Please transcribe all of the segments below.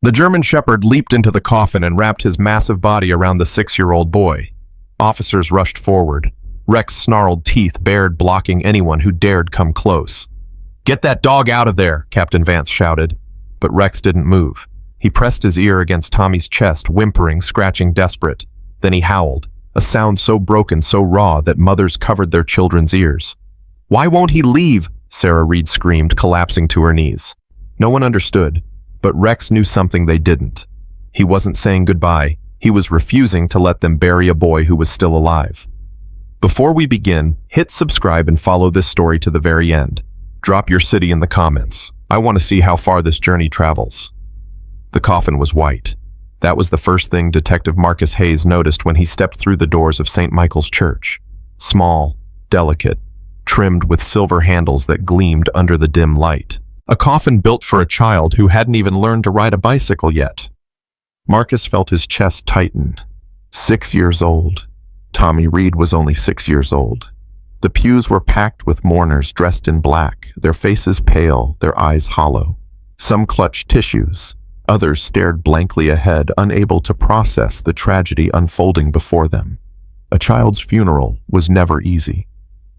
The German Shepherd leaped into the coffin and wrapped his massive body around the 6-year-old boy. Officers rushed forward. Rex's snarled teeth bared, blocking anyone who dared come close. "Get that dog out of there," Captain Vance shouted. But Rex didn't move. He pressed his ear against Tommy's chest, whimpering, scratching, desperate. Then he howled, a sound so broken, so raw that mothers covered their children's ears. "Why won't he leave?" Sarah Reed screamed, collapsing to her knees. No one understood, but Rex knew something they didn't. He wasn't saying goodbye. He was refusing to let them bury a boy who was still alive. Before we begin, hit subscribe and follow this story to the very end. Drop your city in the comments. I want to see how far this journey travels. The coffin was white. That was the first thing Detective Marcus Hayes noticed when he stepped through the doors of St. Michael's Church. Small, delicate, trimmed with silver handles that gleamed under the dim light. A coffin built for a child who hadn't even learned to ride a bicycle yet. Marcus felt his chest tighten. 6 years old. Tommy Reed was only 6 years old. The pews were packed with mourners dressed in black, their faces pale, their eyes hollow. Some clutched tissues. Others stared blankly ahead, unable to process the tragedy unfolding before them. A child's funeral was never easy,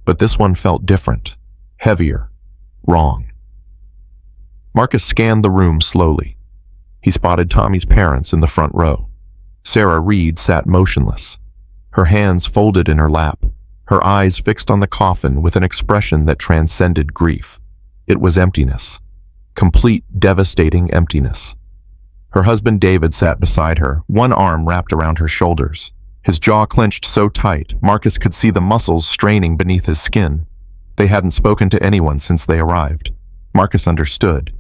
but this one felt different, heavier, wrong. Marcus scanned the room slowly. He spotted Tommy's parents in the front row. Sarah Reed sat motionless, her hands folded in her lap, her eyes fixed on the coffin with an expression that transcended grief. It was emptiness, complete, devastating emptiness. Her husband David sat beside her, one arm wrapped around her shoulders. His jaw clenched so tight, Marcus could see the muscles straining beneath his skin. They hadn't spoken to anyone since they arrived. Marcus understood.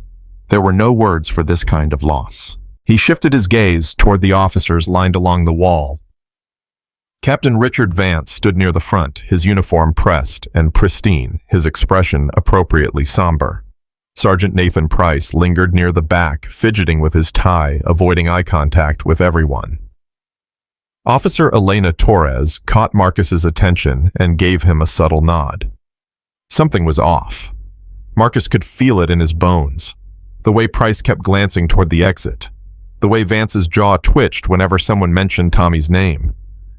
There were no words for this kind of loss. He shifted his gaze toward the officers lined along the wall. Captain Richard Vance stood near the front, his uniform pressed and pristine, his expression appropriately somber. Sergeant Nathan Price lingered near the back, fidgeting with his tie, avoiding eye contact with everyone. Officer Elena Torres caught Marcus's attention and gave him a subtle nod. Something was off. Marcus could feel it in his bones. The way Price kept glancing toward the exit. The way Vance's jaw twitched whenever someone mentioned Tommy's name.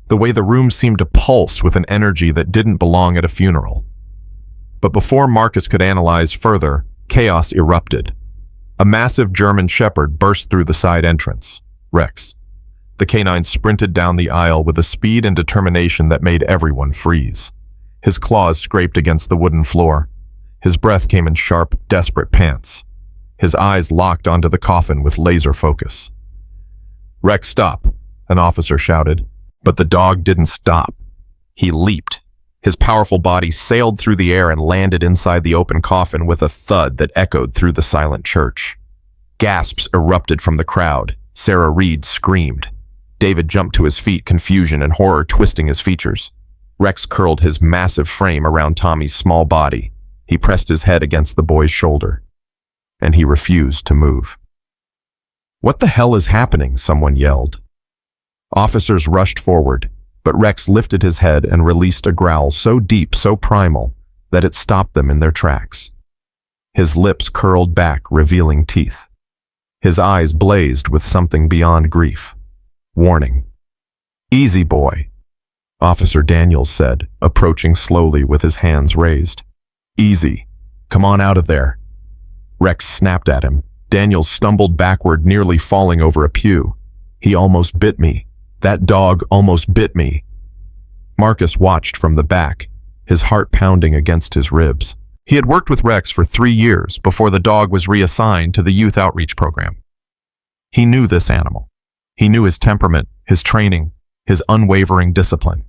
The way the room seemed to pulse with an energy that didn't belong at a funeral. But before Marcus could analyze further, chaos erupted. A massive German Shepherd burst through the side entrance. Rex. The canine sprinted down the aisle with a speed and determination that made everyone freeze. His claws scraped against the wooden floor. His breath came in sharp, desperate pants. His eyes locked onto the coffin with laser focus. "Rex, stop," an officer shouted. But the dog didn't stop. He leaped. His powerful body sailed through the air and landed inside the open coffin with a thud that echoed through the silent church. Gasps erupted from the crowd. Sarah Reed screamed. David jumped to his feet, confusion and horror twisting his features. Rex curled his massive frame around Tommy's small body. He pressed his head against the boy's shoulder. And he refused to move. "What the hell is happening?" someone yelled. Officers rushed forward, but Rex lifted his head and released a growl so deep, so primal, that it stopped them in their tracks. His lips curled back, revealing teeth. His eyes blazed with something beyond grief. Warning. "Easy, boy," Officer Daniels said, approaching slowly with his hands raised. "Easy. Come on out of there." Rex snapped at him. Daniels stumbled backward, nearly falling over a pew. "He almost bit me. That dog almost bit me." Marcus watched from the back, his heart pounding against his ribs. He had worked with Rex for 3 years before the dog was reassigned to the youth outreach program. He knew this animal. He knew his temperament, his training, his unwavering discipline.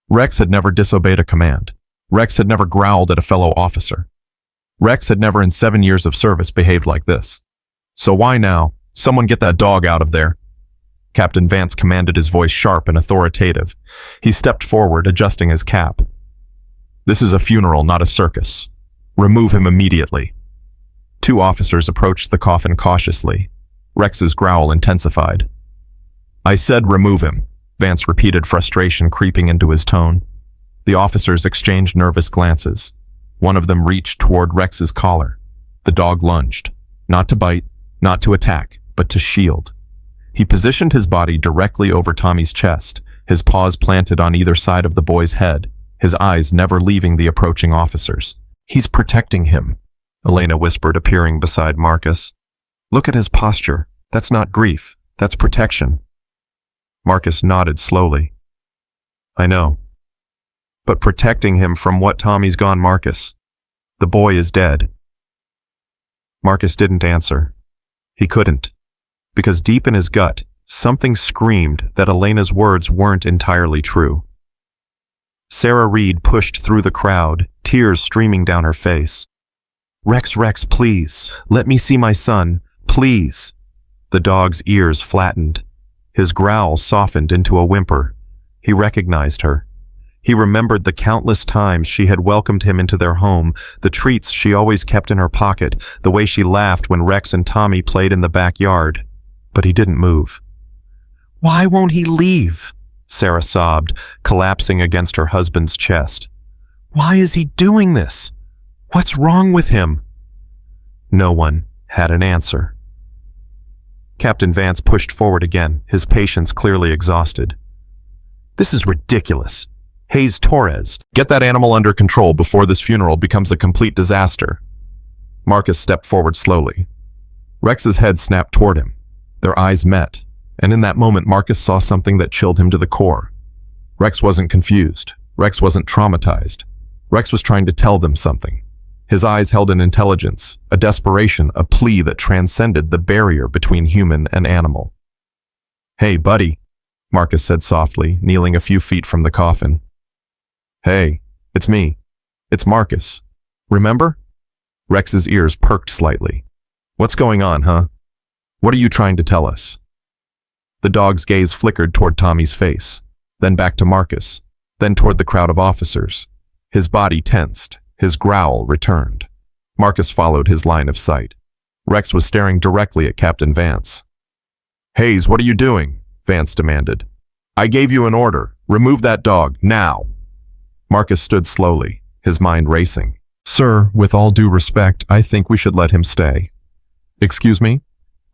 Rex had never disobeyed a command. Rex had never growled at a fellow officer. Rex had never in 7 years of service behaved like this. So why now? "Someone get that dog out of there." Captain Vance commanded, his voice sharp and authoritative. He stepped forward, adjusting his cap. "This is a funeral, not a circus. Remove him immediately." 2 officers approached the coffin cautiously. Rex's growl intensified. "I said remove him," Vance repeated, frustration creeping into his tone. The officers exchanged nervous glances. One of them reached toward Rex's collar. The dog lunged, not to bite, not to attack, but to shield. He positioned his body directly over Tommy's chest, his paws planted on either side of the boy's head, his eyes never leaving the approaching officers. "He's protecting him," Elena whispered, appearing beside Marcus. "Look at his posture. That's not grief. That's protection." Marcus nodded slowly. "I know. But protecting him from what? Tommy's gone, Marcus. The boy is dead." Marcus didn't answer. He couldn't, because deep in his gut, something screamed that Elena's words weren't entirely true. Sarah Reed pushed through the crowd, tears streaming down her face. "Rex, please, let me see my son, please." The dog's ears flattened. His growl softened into a whimper. He recognized her. He remembered the countless times she had welcomed him into their home, the treats she always kept in her pocket, the way she laughed when Rex and Tommy played in the backyard. But he didn't move. "Why won't he leave?" Sarah sobbed, collapsing against her husband's chest. "Why is he doing this? What's wrong with him?" No one had an answer. Captain Vance pushed forward again, his patience clearly exhausted. "This is ridiculous. Hayes Torres, get that animal under control before this funeral becomes a complete disaster." Marcus stepped forward slowly. Rex's head snapped toward him. Their eyes met, and in that moment Marcus saw something that chilled him to the core. Rex wasn't confused. Rex wasn't traumatized. Rex was trying to tell them something. His eyes held an intelligence, a desperation, a plea that transcended the barrier between human and animal. "Hey, buddy," Marcus said softly, kneeling a few feet from the coffin. "Hey, it's me. It's Marcus. Remember?" Rex's ears perked slightly. "What's going on, huh? What are you trying to tell us?" The dog's gaze flickered toward Tommy's face, then back to Marcus, then toward the crowd of officers. His body tensed. His growl returned. Marcus followed his line of sight. Rex was staring directly at Captain Vance. "Hayes, what are you doing?" Vance demanded. "I gave you an order. Remove that dog, now." Marcus stood slowly, his mind racing. "Sir, with all due respect, I think we should let him stay." "Excuse me?"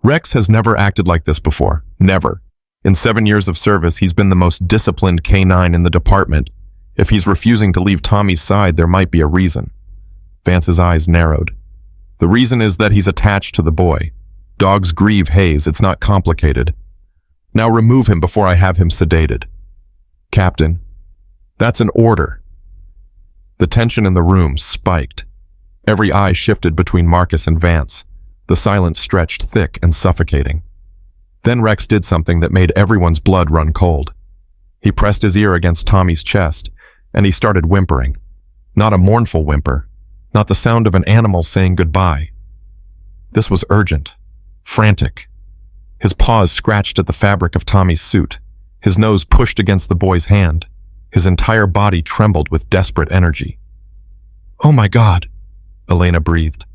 Rex has never acted like this before. Never. In 7 years of service, he's been the most disciplined canine in the department. If he's refusing to leave Tommy's side, there might be a reason. Vance's eyes narrowed. "The reason is that he's attached to the boy. Dogs grieve, Hayes. It's not complicated. Now remove him before I have him sedated." "Captain, that's an order." The tension in the room spiked. Every eye shifted between Marcus and Vance. The silence stretched thick and suffocating. Then Rex did something that made everyone's blood run cold. He pressed his ear against Tommy's chest, and he started whimpering. Not a mournful whimper, not the sound of an animal saying goodbye. This was urgent, frantic. His paws scratched at the fabric of Tommy's suit. His nose pushed against the boy's hand. His entire body trembled with desperate energy. "Oh my God," Elena breathed.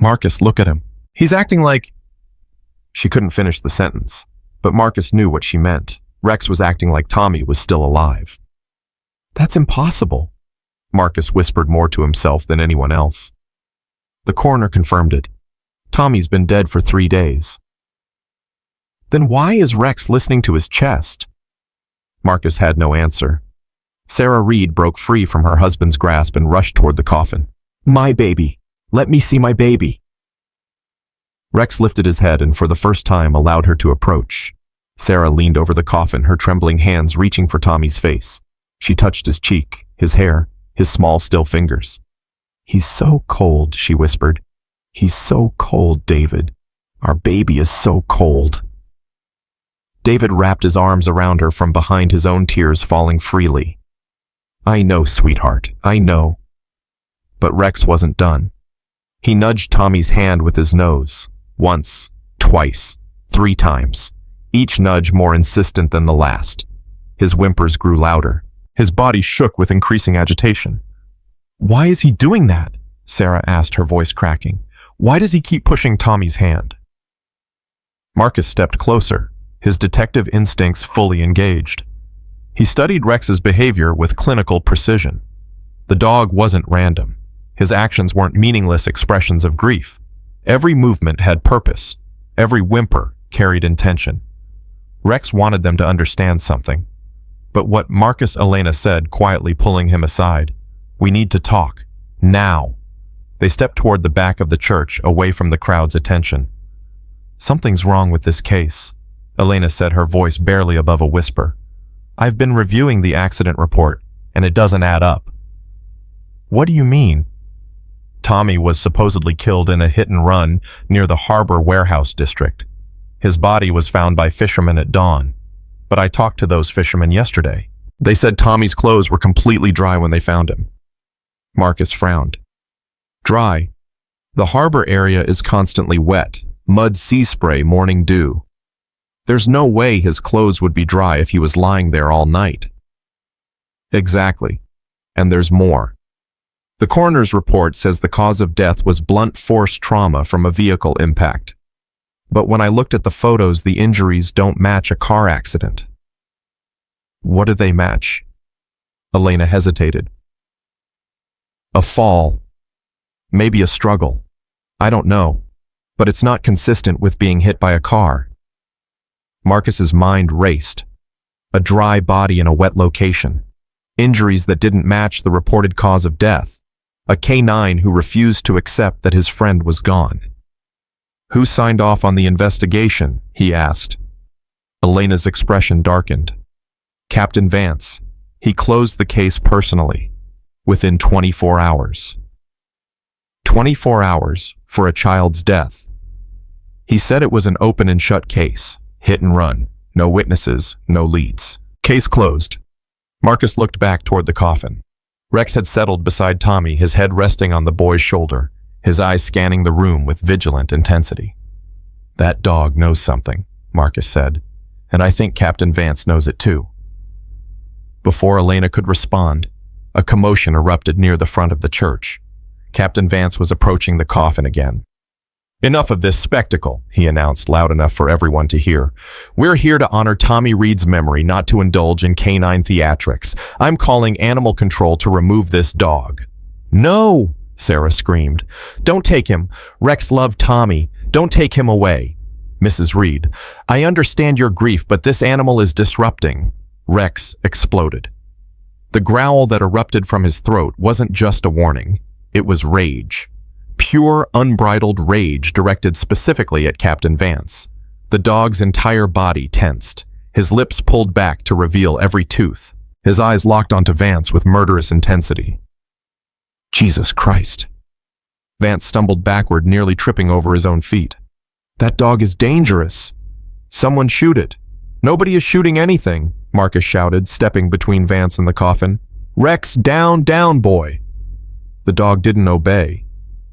"Marcus, look at him. He's acting like—" She couldn't finish the sentence, but Marcus knew what she meant. Rex was acting like Tommy was still alive. "That's impossible," Marcus whispered more to himself than anyone else. The coroner confirmed it. Tommy's been dead for 3 days. Then why is Rex listening to his chest? Marcus had no answer. Sarah Reed broke free from her husband's grasp and rushed toward the coffin. "My baby. Let me see my baby." Rex lifted his head and for the first time allowed her to approach. Sarah leaned over the coffin, her trembling hands reaching for Tommy's face. She touched his cheek, his hair, his small, still fingers. "He's so cold," she whispered. "He's so cold, David. Our baby is so cold." David wrapped his arms around her from behind, his own tears falling freely. "I know, sweetheart, I know." But Rex wasn't done. He nudged Tommy's hand with his nose. Once, twice, 3 times. Each nudge more insistent than the last. His whimpers grew louder. His body shook with increasing agitation. "Why is he doing that?" Sarah asked, her voice cracking. "Why does he keep pushing Tommy's hand?" Marcus stepped closer, his detective instincts fully engaged. He studied Rex's behavior with clinical precision. The dog wasn't random. His actions weren't meaningless expressions of grief. Every movement had purpose. Every whimper, carried intention. Rex wanted them to understand something. But what Marcus Elena said, quietly pulling him aside, "We need to talk. Now." They stepped toward the back of the church, away from the crowd's attention. "Something's wrong with this case," Elena said, her voice barely above a whisper. "I've been reviewing the accident report, and it doesn't add up." "What do you mean?" "Tommy was supposedly killed in a hit-and-run near the Harbor Warehouse District. His body was found by fishermen at dawn. But I talked to those fishermen yesterday. They said Tommy's clothes were completely dry when they found him." Marcus frowned. "Dry? The harbor area is constantly wet. Mud, sea spray, morning dew. There's no way his clothes would be dry if he was lying there all night." "Exactly. And there's more. The coroner's report says the cause of death was blunt force trauma from a vehicle impact. But when I looked at the photos, the injuries don't match a car accident." "What do they match?" Elena hesitated. "A fall. Maybe a struggle. I don't know. But it's not consistent with being hit by a car." Marcus's mind raced. A dry body in a wet location. Injuries that didn't match the reported cause of death. A K9 who refused to accept that his friend was gone. "Who signed off on the investigation?" he asked. Elena's expression darkened. "Captain Vance. He closed the case personally. Within 24 hours. 24 hours for a child's death. He said it was an open and shut case. Hit and run. No witnesses, no leads. Case closed." Marcus looked back toward the coffin. Rex had settled beside Tommy, his head resting on the boy's shoulder, his eyes scanning the room with vigilant intensity. "That dog knows something," Marcus said, "and I think Captain Vance knows it too." Before Elena could respond, a commotion erupted near the front of the church. Captain Vance was approaching the coffin again. "Enough of this spectacle," he announced loud enough for everyone to hear. "We're here to honor Tommy Reed's memory, not to indulge in canine theatrics. I'm calling animal control to remove this dog." "No!" Sarah screamed. "Don't take him. Rex loved Tommy. Don't take him away." "Mrs. Reed, I understand your grief, but this animal is disrupting." Rex exploded. The growl that erupted from his throat wasn't just a warning. It was rage. Pure, unbridled rage directed specifically at Captain Vance. The dog's entire body tensed, his lips pulled back to reveal every tooth, his eyes locked onto Vance with murderous intensity. "Jesus Christ." Vance stumbled backward, nearly tripping over his own feet. "That dog is dangerous. Someone shoot it." "Nobody is shooting anything," Marcus shouted, stepping between Vance and the coffin. "Rex, down, down, boy." The dog didn't obey.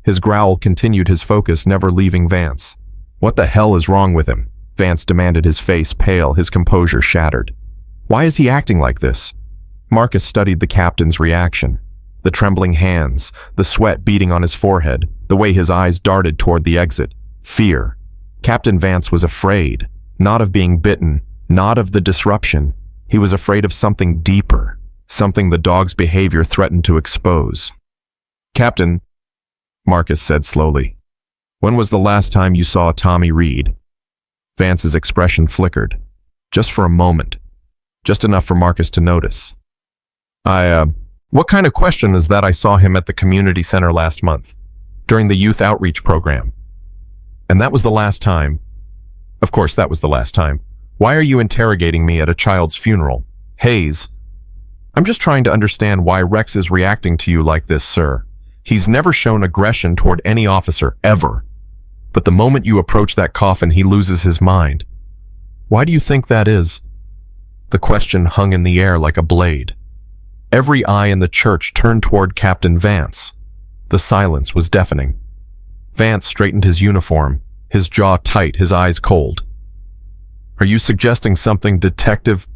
His growl continued, his focus never leaving Vance. "What the hell is wrong with him?" Vance demanded, his face pale, his composure shattered. "Why is he acting like this?" Marcus studied the captain's reaction. The trembling hands, the sweat beading on his forehead, the way his eyes darted toward the exit. Fear. Captain Vance was afraid, not of being bitten, not of the disruption. He was afraid of something deeper, something the dog's behavior threatened to expose. "Captain," Marcus said slowly, "when was the last time you saw Tommy Reed?" Vance's expression flickered, just for a moment, just enough for Marcus to notice. What kind of question is that? I saw him at the community center last month, during the youth outreach program. And that was the last time. Of course, that was the last time. Why are you interrogating me at a child's funeral? Hayes. I'm just trying to understand why Rex is reacting to you like this, sir. He's never shown aggression toward any officer, ever. But the moment you approach that coffin, he loses his mind. Why do you think that is? The question hung in the air like a blade. Every eye in the church turned toward Captain Vance. The silence was deafening. Vance straightened his uniform, his jaw tight, his eyes cold. Are you suggesting something, Detective?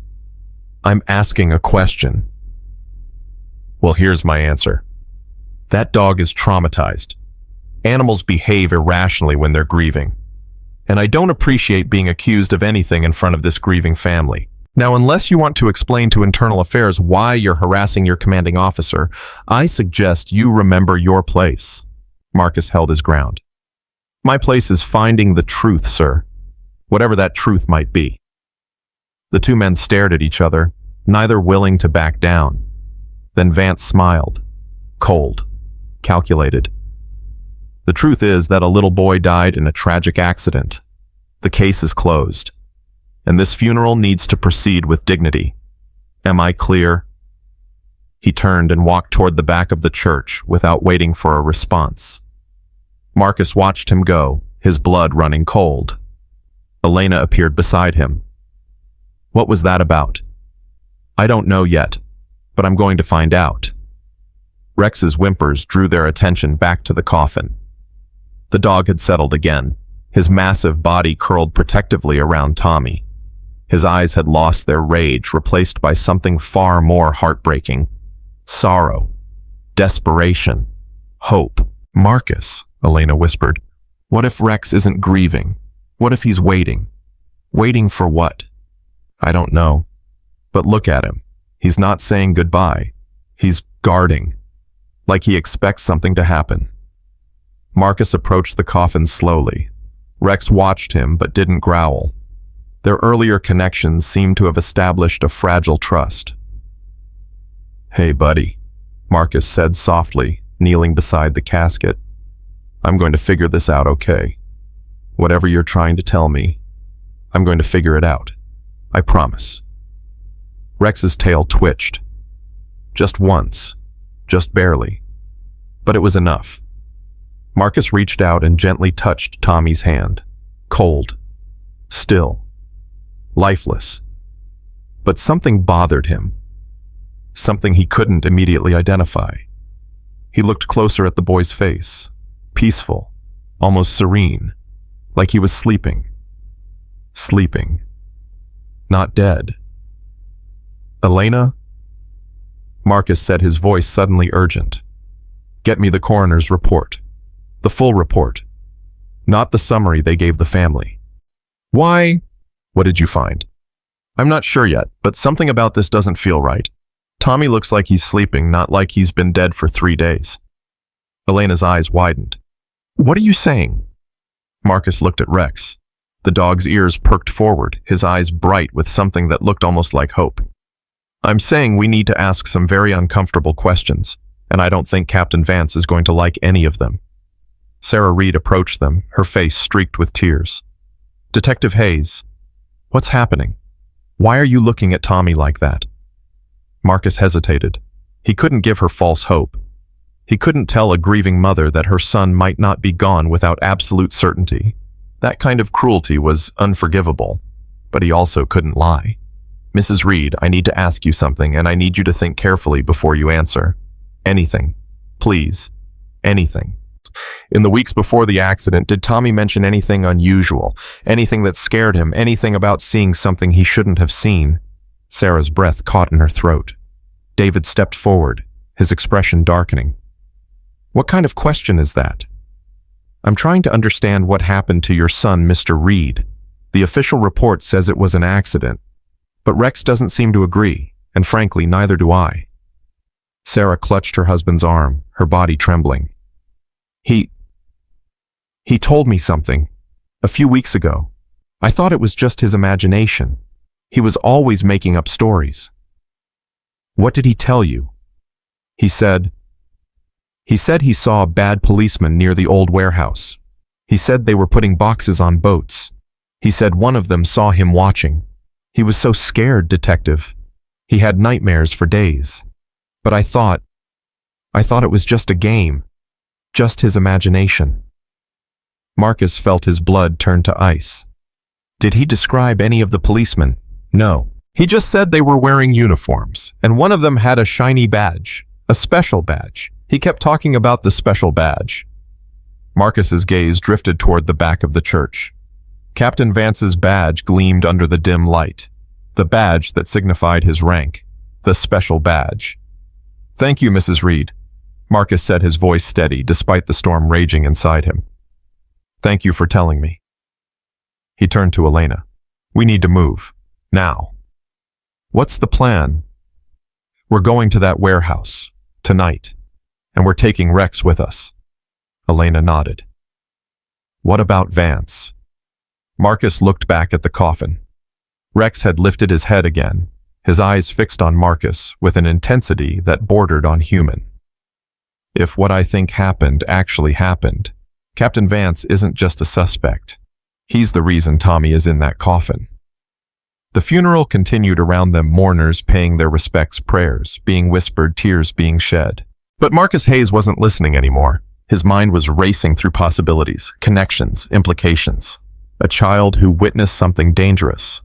I'm asking a question. Well, here's my answer. That dog is traumatized. Animals behave irrationally when they're grieving. And I don't appreciate being accused of anything in front of this grieving family. Now, unless you want to explain to Internal Affairs why you're harassing your commanding officer, I suggest you remember your place. Marcus held his ground. My place is finding the truth, sir. whatever that truth might be. The two men stared at each other, neither willing to back down. Then Vance smiled, cold, calculated. The truth is that a little boy died in a tragic accident. The case is closed, and this funeral needs to proceed with dignity. Am I clear? He turned and walked toward the back of the church without waiting for a response. Marcus watched him go, his blood running cold. Elena appeared beside him. What was that about? I don't know yet, but I'm going to find out. Rex's whimpers drew their attention back to the coffin. The dog had settled again, his massive body curled protectively around Tommy. His eyes had lost their rage, replaced by something far more heartbreaking. Sorrow, desperation, hope. Marcus, Elena whispered, what if Rex isn't grieving? What if he's waiting? Waiting for what? I don't know. But look at him. He's not saying goodbye. He's guarding, like he expects something to happen. Marcus approached the coffin slowly. Rex watched him but didn't growl. Their earlier connections seemed to have established a fragile trust. Hey, buddy, Marcus said softly, kneeling beside the casket. I'm going to figure this out, okay? Whatever you're trying to tell me, I'm going to figure it out. I promise. Rex's tail twitched. Just once. Just barely. But it was enough. Marcus reached out and gently touched Tommy's hand. Cold. Still. Lifeless. But something bothered him. Something he couldn't immediately identify. He looked closer at the boy's face. Peaceful. Almost serene. Like he was sleeping. Sleeping. Not dead. Elena? Marcus said, his voice suddenly urgent. Get me the coroner's report. The full report. Not the summary they gave the family. Why? What did you find? I'm not sure yet, but something about this doesn't feel right. Tommy looks like he's sleeping, not like he's been dead for 3 days. Elena's eyes widened. What are you saying? Marcus looked at Rex. The dog's ears perked forward, his eyes bright with something that looked almost like hope. I'm saying we need to ask some very uncomfortable questions, and I don't think Captain Vance is going to like any of them. Sarah Reed approached them, her face streaked with tears. Detective Hayes, what's happening? Why are you looking at Tommy like that? Marcus hesitated. He couldn't give her false hope. He couldn't tell a grieving mother that her son might not be gone without absolute certainty. That kind of cruelty was unforgivable, but he also couldn't lie. Mrs. Reed, I need to ask you something, and I need you to think carefully before you answer. Anything. Please. Anything. In the weeks before the accident, did Tommy mention anything unusual? Anything that scared him? Anything about seeing something he shouldn't have seen? Sarah's breath caught in her throat. David stepped forward, his expression darkening. What kind of question is that? I'm trying to understand what happened to your son, Mr. Reed. The official report says it was an accident, but Rex doesn't seem to agree, and frankly, neither do I. Sarah clutched her husband's arm, her body trembling. He told me something. A few weeks ago. I thought it was just his imagination. He was always making up stories. What did he tell you? He said he saw a bad policeman near the old warehouse. He said they were putting boxes on boats. He said one of them saw him watching. He was so scared, Detective. He had nightmares for days. But I thought it was just a game. Just his imagination. Marcus felt his blood turn to ice. Did he describe any of the policemen? No. He just said they were wearing uniforms, and one of them had a shiny badge, a special badge. He kept talking about the special badge. Marcus's gaze drifted toward the back of the church. Captain Vance's badge gleamed under the dim light. The badge that signified his rank. The special badge. Thank you, Mrs. Reed. Marcus said, his voice steady despite the storm raging inside him. Thank you for telling me. He turned to Elena. We need to move. Now. What's the plan? We're going to that warehouse. Tonight. And we're taking Rex with us. Elena nodded. What about Vance? Marcus looked back at the coffin. Rex had lifted his head again, his eyes fixed on Marcus with an intensity that bordered on human. If what I think happened actually happened, Captain Vance isn't just a suspect. He's the reason Tommy is in that coffin. The funeral continued around them, mourners paying their respects, prayers being whispered, tears being shed. But Marcus Hayes wasn't listening anymore. His mind was racing through possibilities, connections, implications. A child who witnessed something dangerous.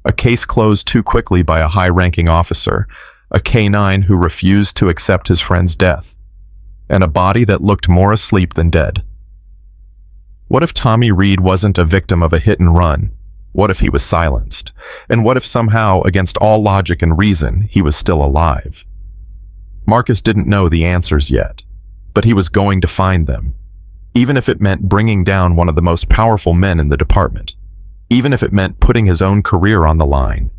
A case closed too quickly by a high-ranking officer. A K-9 who refused to accept his friend's death. And a body that looked more asleep than dead. What if Tommy Reed wasn't a victim of a hit and run? What if he was silenced? And what if somehow, against all logic and reason, he was still alive? Marcus didn't know the answers yet, but he was going to find them. Even if it meant bringing down one of the most powerful men in the department. Even if it meant putting his own career on the line.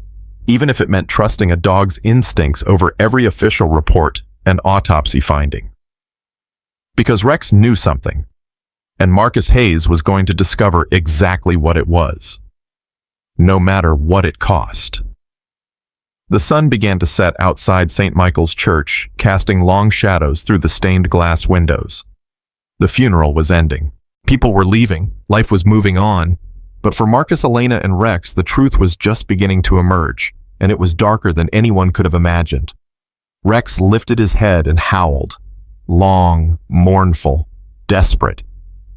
Even if it meant trusting a dog's instincts over every official report and autopsy finding. Because Rex knew something, and Marcus Hayes was going to discover exactly what it was. No matter what it cost. The sun began to set outside St. Michael's Church, casting long shadows through the stained glass windows. The funeral was ending. People were leaving. Life was moving on. But for Marcus, Elena, and Rex, the truth was just beginning to emerge, and it was darker than anyone could have imagined. Rex lifted his head and howled. Long, mournful, desperate.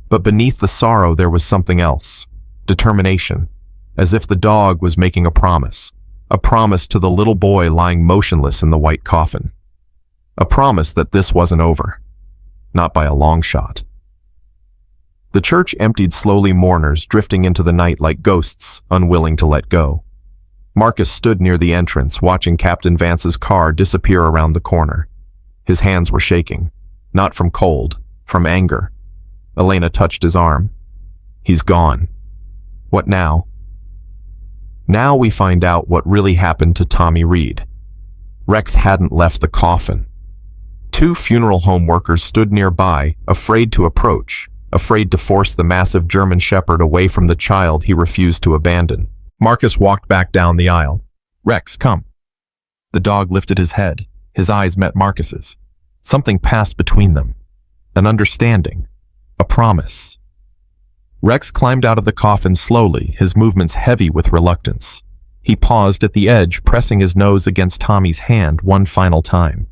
But beneath the sorrow there was something else. Determination. As if the dog was making a promise to the little boy lying motionless in the white coffin. A promise that this wasn't over. Not by a long shot. The church emptied slowly, mourners drifting into the night like ghosts, unwilling to let go. Marcus stood near the entrance, watching Captain Vance's car disappear around the corner. His hands were shaking, not from cold, from anger. Elena touched his arm. He's gone. What now? Now we find out what really happened to Tommy Reed. Rex hadn't left the coffin. Two funeral home workers stood nearby, afraid to approach, afraid to force the massive German shepherd away from the child he refused to abandon. Marcus walked back down the aisle. Rex, come. The dog lifted his head. His eyes met Marcus's. Something passed between them. An understanding. A promise. Rex climbed out of the coffin slowly, his movements heavy with reluctance. He paused at the edge, pressing his nose against Tommy's hand one final time.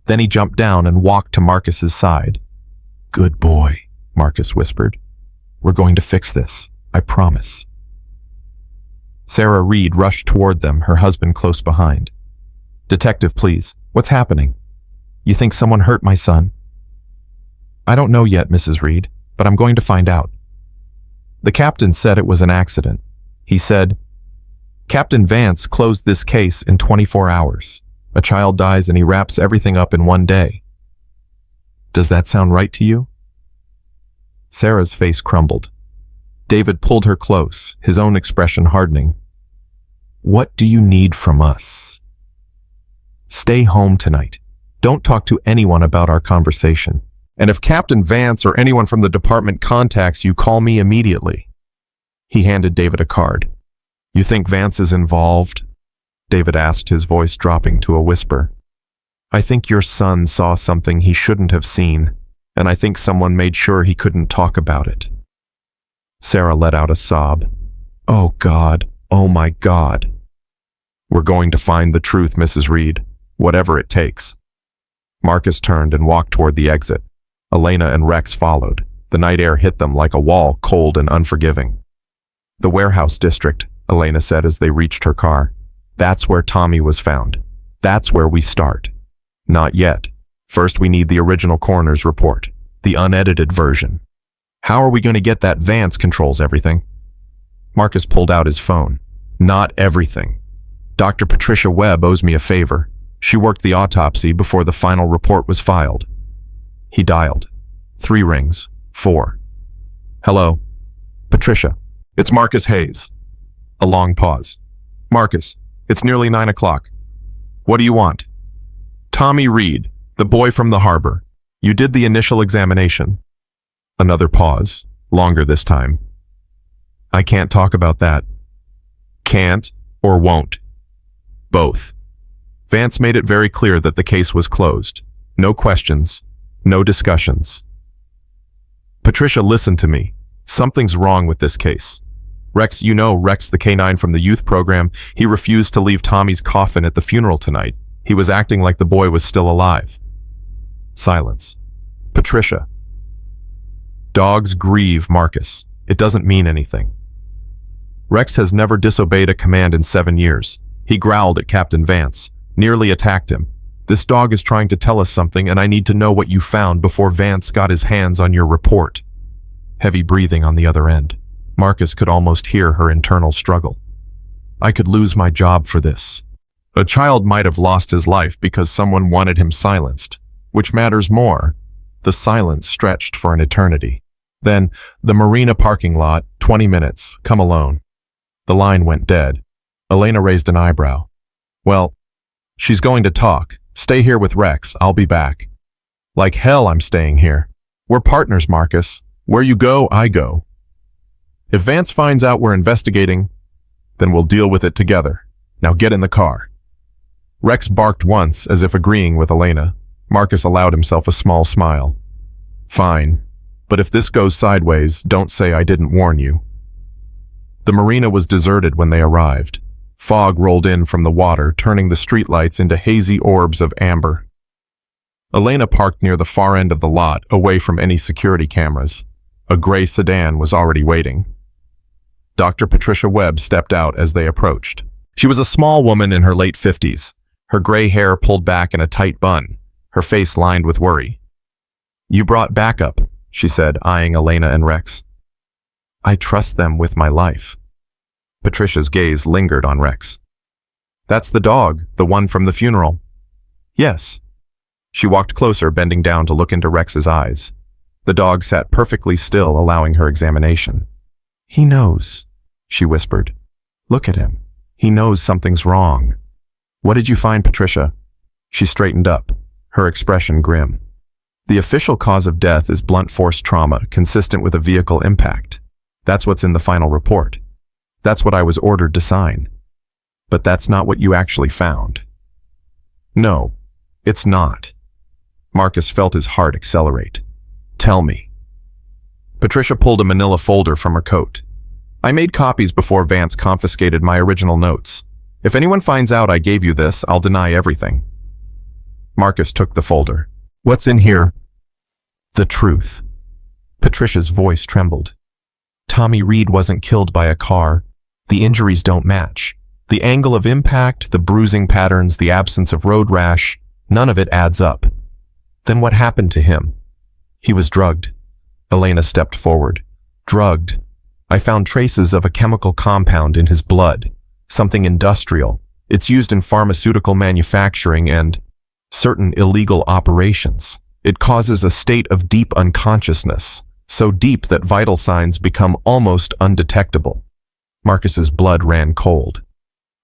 Then he jumped down and walked to Marcus's side. Good boy, Marcus whispered. We're going to fix this, I promise. Sarah Reed rushed toward them, her husband close behind. Detective, please, what's happening? You think someone hurt my son? I don't know yet, Mrs. Reed, but I'm going to find out. The captain said it was an accident. He said, Captain Vance closed this case in 24 hours. A child dies and he wraps everything up in one day. Does that sound right to you? Sarah's face crumbled. David pulled her close, his own expression hardening. What do you need from us? Stay home tonight. Don't talk to anyone about our conversation. And if Captain Vance or anyone from the department contacts you, call me immediately. He handed David a card. You think Vance is involved? David asked, his voice dropping to a whisper. I think your son saw something he shouldn't have seen, and I think someone made sure he couldn't talk about it. Sarah let out a sob. Oh God, oh my God. We're going to find the truth, Mrs. Reed, whatever it takes. Marcus turned and walked toward the exit. Elena and Rex followed. The night air hit them like a wall, cold and unforgiving. The warehouse district, Elena said as they reached her car. That's where Tommy was found. That's where we start. Not yet. First, we need the original coroner's report, the unedited version. How are we going to get that? Vance controls everything. Marcus pulled out his phone. Not everything. Dr. Patricia Webb owes me a favor. She worked the autopsy before the final report was filed. He dialed. 3 rings. 4. Hello. Patricia. It's Marcus Hayes. A long pause. Marcus, it's nearly 9 o'clock. What do you want? Tommy Reed, the boy from the harbor. You did the initial examination. Another pause. Longer this time. I can't talk about that. Can't or won't. Both. Vance made it very clear that the case was closed. No questions, no discussions. Patricia, listen to me. Something's wrong with this case. Rex, you know Rex the K9 from the youth program, he refused to leave Tommy's coffin at the funeral tonight. He was acting like the boy was still alive. Silence. Patricia. Dogs grieve, Marcus. It doesn't mean anything. Rex has never disobeyed a command in 7 years. He growled at Captain Vance, nearly attacked him. This dog is trying to tell us something, and I need to know what you found before Vance got his hands on your report. Heavy breathing on the other end. Marcus could almost hear her internal struggle. I could lose my job for this. A child might have lost his life because someone wanted him silenced. Which matters more? The silence stretched for an eternity. Then, the marina parking lot, 20 minutes, come alone. The line went dead. Elena raised an eyebrow. Well, she's going to talk. Stay here with Rex. I'll be back. Like hell I'm staying here. We're partners, Marcus. Where you go, I go. If Vance finds out we're investigating, then we'll deal with it together. Now get in the car. Rex barked once, as if agreeing with Elena. Marcus allowed himself a small smile. Fine, but if this goes sideways, don't say I didn't warn you. The marina was deserted when they arrived. Fog rolled in from the water, turning the streetlights into hazy orbs of amber. Elena parked near the far end of the lot, away from any security cameras. A gray sedan was already waiting. Dr. Patricia Webb stepped out as they approached. She was a small woman in her late 50s, her gray hair pulled back in a tight bun, her face lined with worry. You brought backup, she said, eyeing Elena and Rex. I trust them with my life. Patricia's gaze lingered on Rex. That's the dog, the one from the funeral. Yes. She walked closer, bending down to look into Rex's eyes. The dog sat perfectly still, allowing her examination. He knows, she whispered. Look at him. He knows something's wrong. What did you find, Patricia? She straightened up, her expression grim. The official cause of death is blunt force trauma consistent with a vehicle impact. That's what's in the final report. That's what I was ordered to sign. But that's not what you actually found. No, it's not. Marcus felt his heart accelerate. Tell me. Patricia pulled a manila folder from her coat. I made copies before Vance confiscated my original notes. If anyone finds out I gave you this, I'll deny everything. Marcus took the folder. What's in here? The truth. Patricia's voice trembled. Tommy Reed wasn't killed by a car. The injuries don't match. The angle of impact, the bruising patterns, the absence of road rash, none of it adds up. Then what happened to him? He was drugged. Elena stepped forward. Drugged. I found traces of a chemical compound in his blood. Something industrial. It's used in pharmaceutical manufacturing and certain illegal operations. It causes a state of deep unconsciousness, so deep that vital signs become almost undetectable. Marcus's blood ran cold.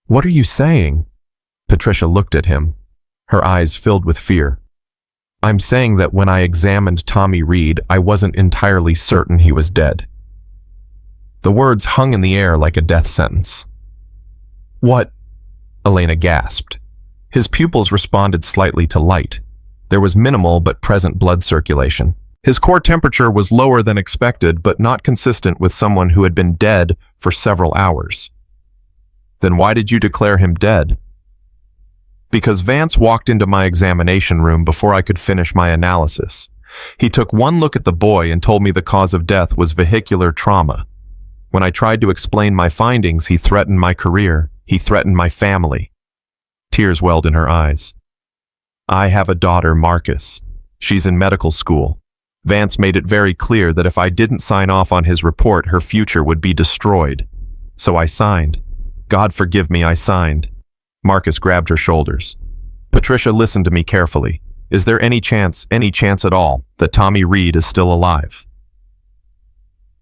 What are you saying? Patricia looked at him, her eyes filled with fear. I'm saying that when I examined Tommy Reed, I wasn't entirely certain he was dead. The words hung in the air like a death sentence. What? Elena gasped. His pupils responded slightly to light. There was minimal but present blood circulation. His core temperature was lower than expected, but not consistent with someone who had been dead for several hours. Then why did you declare him dead? Because Vance walked into my examination room before I could finish my analysis. He took one look at the boy and told me the cause of death was vehicular trauma. When I tried to explain my findings, he threatened my career. He threatened my family. Tears welled in her eyes. I have a daughter, Marcus. She's in medical school. Vance made it very clear that if I didn't sign off on his report, her future would be destroyed. So I signed. God forgive me, I signed. Marcus grabbed her shoulders. Patricia, listen to me carefully. Is there any chance at all, that Tommy Reed is still alive?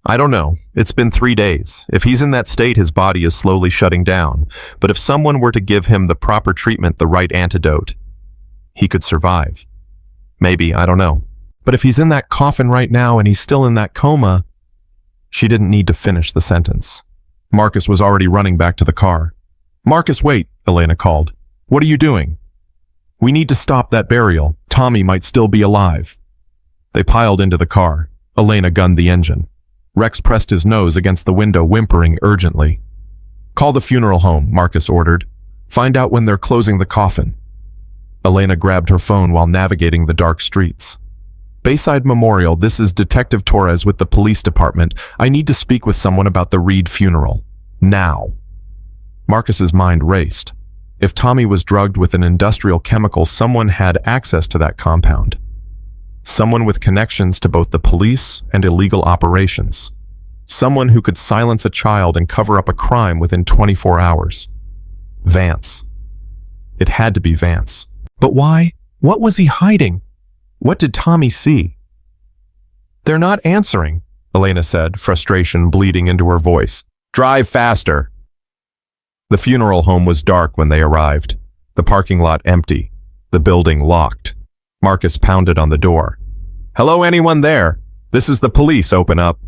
I don't know. It's been 3 days. If he's in that state, his body is slowly shutting down. But if someone were to give him the proper treatment, the right antidote, he could survive. Maybe, I don't know. But if he's in that coffin right now and he's still in that coma, She didn't need to finish the sentence. Marcus was already running back to the car. "Marcus, wait," Elena called. "What are you doing?" "We need to stop that burial. Tommy might still be alive." They piled into the car. Elena gunned the engine. Rex pressed his nose against the window, whimpering urgently. "Call the funeral home," Marcus ordered. "Find out when they're closing the coffin." Elena grabbed her phone while navigating the dark streets. "Bayside Memorial, this is Detective Torres with the police department. I need to speak with someone about the Reed funeral. Now." Marcus's mind raced. If Tommy was drugged with an industrial chemical, someone had access to that compound. Someone with connections to both the police and illegal operations. Someone who could silence a child and cover up a crime within 24 hours. Vance. It had to be Vance. But why? What was he hiding? What did Tommy see? "They're not answering," Elena said, frustration bleeding into her voice. "Drive faster." The funeral home was dark when they arrived. The parking lot empty. The building locked. Marcus pounded on the door. "Hello, anyone there? This is the police, open up."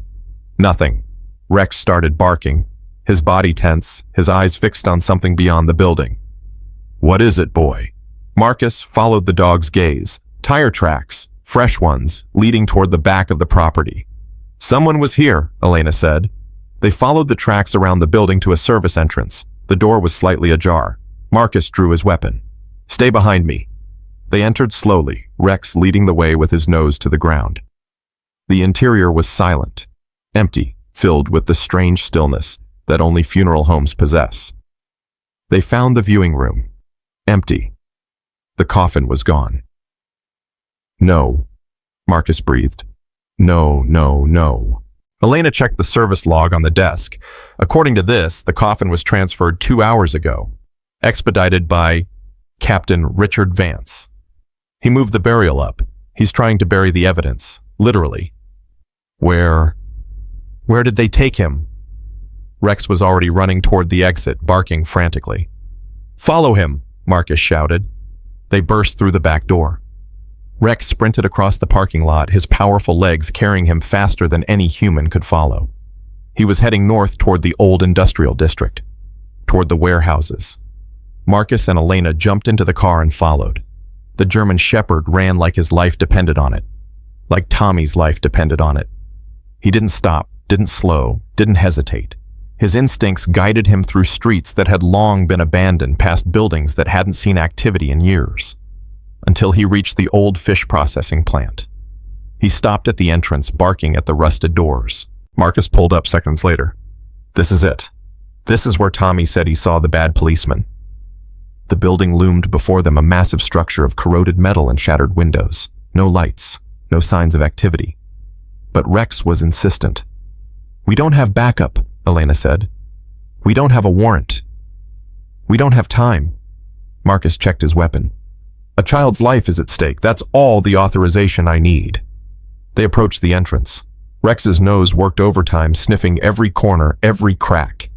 Nothing. Rex started barking, his body tense, his eyes fixed on something beyond the building. "What is it, boy?" Marcus followed the dog's gaze. Tire tracks, fresh ones, leading toward the back of the property. "Someone was here," Elena said. They followed the tracks around the building to a service entrance. The door was slightly ajar. Marcus drew his weapon. "Stay behind me." They entered slowly, Rex leading the way with his nose to the ground. The interior was silent, empty, filled with the strange stillness that only funeral homes possess. They found the viewing room. Empty. The coffin was gone. "No," Marcus breathed. "No, no, no." Elena checked the service log on the desk. According to this, the coffin was transferred 2 hours ago, expedited by Captain Richard Vance. He moved the burial up. He's trying to bury the evidence, literally. Where did they take him? Rex was already running toward the exit, barking frantically. "Follow him," Marcus shouted. They burst through the back door. Rex sprinted across the parking lot, his powerful legs carrying him faster than any human could follow. He was heading north toward the old industrial district, toward the warehouses. Marcus and Elena jumped into the car and followed. The German Shepherd ran like his life depended on it, like Tommy's life depended on it. He didn't stop, didn't slow, didn't hesitate. His instincts guided him through streets that had long been abandoned, past buildings that hadn't seen activity in years, until he reached the old fish processing plant. He stopped at the entrance, barking at the rusted doors. Marcus pulled up seconds later. "This is it. This is where Tommy said he saw the bad policeman." The building loomed before them, a massive structure of corroded metal and shattered windows. No lights, no signs of activity. But Rex was insistent. "We don't have backup," Elena said. "We don't have a warrant. We don't have time." Marcus checked his weapon. "A child's life is at stake. That's all the authorization I need." They approached the entrance. Rex's nose worked overtime, sniffing every corner, every crack.